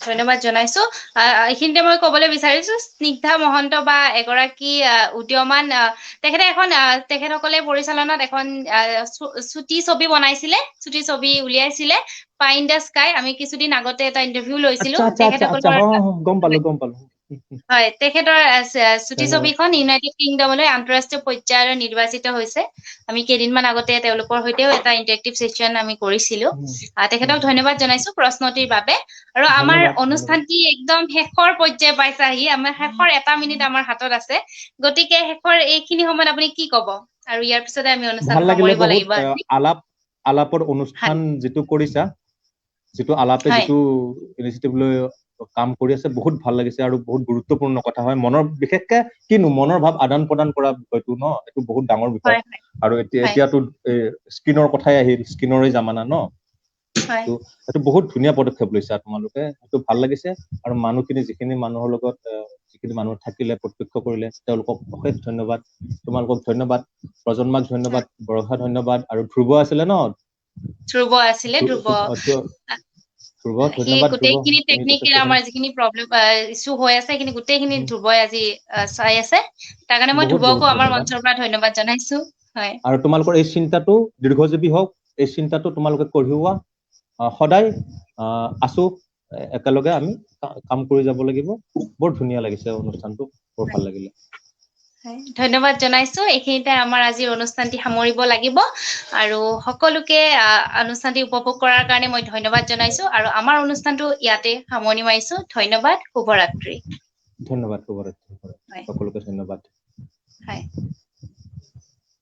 Speaker 1: ধন্যবাদ জনাইছো। এইখিনিতে মই কবলৈ বিচাৰিছো, স্নিগ্ধা মহন্ত বা এগৰাকী উদীয়মান, তেখেতসকলে পৰিচালনাত এখন চুটি ছবি বনাইছিলে, চুটি ছবি উলিয়াইছিলে, পাই ইন দা স্কাই। আমি কিছুদিন আগতে এটা ইন্টাৰভিউ লৈছিলো তেখেতসকলৰ।
Speaker 2: গম পালো।
Speaker 1: হয়, তেখেতৰ চুটি
Speaker 2: ধন্যবাদ।
Speaker 1: ছবিখন ইউনাইটেড কিংডমলৈ আন্তঃৰাষ্ট্ৰীয় পৰ্যায়ত নিৰ্বাচিত হৈছে। আমি কেইদিনমান আগতে তেওঁলোকৰ সৈতেও এটা ইন্টাৰেক্টিভ সেচন আমি কৰিছিলো। তেখেতক ধন্যবাদ জনাইছো প্ৰশ্নটিৰ বাবে। আৰু আমাৰ
Speaker 2: ধন্যবাদ।
Speaker 1: অনুষ্ঠানটি একদম শেষৰ পৰ্যায় পাইছাহি। আমাৰ শেষৰ 1 মিনিট আমাৰ হাতত আছে। গতিকে শেষৰ এইখিনি সময়ত আপুনি কি কব? আৰু ইয়াৰ পিছতে আমি অনুষ্ঠান
Speaker 2: ভাল লাগিলে
Speaker 1: সামৰিব
Speaker 2: বহুত।
Speaker 1: লাগিব আজি।
Speaker 2: আলাপৰ অনুষ্ঠান যিটো কৰিছা, যিটো আলাপে যিটো ইনিচিয়েটিভ লৈ কাম কৰি আছে, বহুত ভাল লাগিছে। আৰু বহুত গুৰুত্বপূৰ্ণ কথা হয়। বিশেষকে মনৰ ভাৱ আদান প্ৰদান কৰা বিষয়টো ন, এইটো বহুত ডাঙৰ বিষয়। আৰু এতিয়াতো স্ক্ৰীনৰ কথাই আহিল, স্ক্ৰীনৰে জামানা ন। তো এইটো বহুত ধুনীয়া পদক্ষেপ লৈছা তোমালোকে, সেইটো ভাল লাগিছে। আৰু যিখিনি মানুহৰ লগত যিখিনি মানুহ থাকিলে, প্ৰত্যক্ষ কৰিলে, তেওঁলোকক অশেষ ধন্যবাদ। তোমালোকক ধন্যবাদ, প্ৰজন্মাক ধন্যবাদ, বৰষা ধন্যবাদ, আৰু ধ্ৰুৱ আছিলে ন?
Speaker 1: ধ্ৰুৱ আছিলে, ধ্ৰুৱ।
Speaker 2: ধ্ৰুৱ
Speaker 1: সেই
Speaker 2: ধন্যবাদ ধ্ৰুৱ
Speaker 1: গোটেইখিনি
Speaker 2: তুমি
Speaker 1: টেকনিকেল
Speaker 2: যথেষ্টখিনি
Speaker 1: আমাৰ যিখিনি প্ৰব্লেম ইছ্যু হৈ আছে সেইখিনি গোটেইখিনি ধ্ৰুৱই আজি চাই আছে তাৰ কাৰণে মই
Speaker 2: বহুত বহুত
Speaker 1: ধ্ৰুৱকো আমাৰ
Speaker 2: ধন্যবাদ
Speaker 1: মঞ্চৰ পৰা ধন্যবাদ জনাইছো হয়
Speaker 2: আৰু তোমালোকৰ এই চিন্তাটো দীৰ্ঘজীৱী হওক এই চিন্তাটো তোমালোকে কঢ়িওৱা সদায় আছো একেলগে আমি কাম কৰি যাব লাগিব বৰ ধুনীয়া লাগিছে অনুষ্ঠানটো বৰ ভাল লাগিলে
Speaker 1: ধন্যবাদ জনাইছো এইখিনিতে আমাৰ আজিৰ অনুষ্ঠানটি সামৰিব লাগিব আৰু সকলোকে অনুষ্ঠানটি উপভোগ কৰাৰ কাৰণে মই ধন্যবাদ জনাইছো আৰু আমাৰ অনুষ্ঠানটো ইয়াতে সামৰণি মাৰিছো ধন্যবাদ শুভৰাত্ৰি
Speaker 2: ধন্যবাদ শুভৰাত্ৰি সকলোকে ধন্যবাদ
Speaker 1: হয়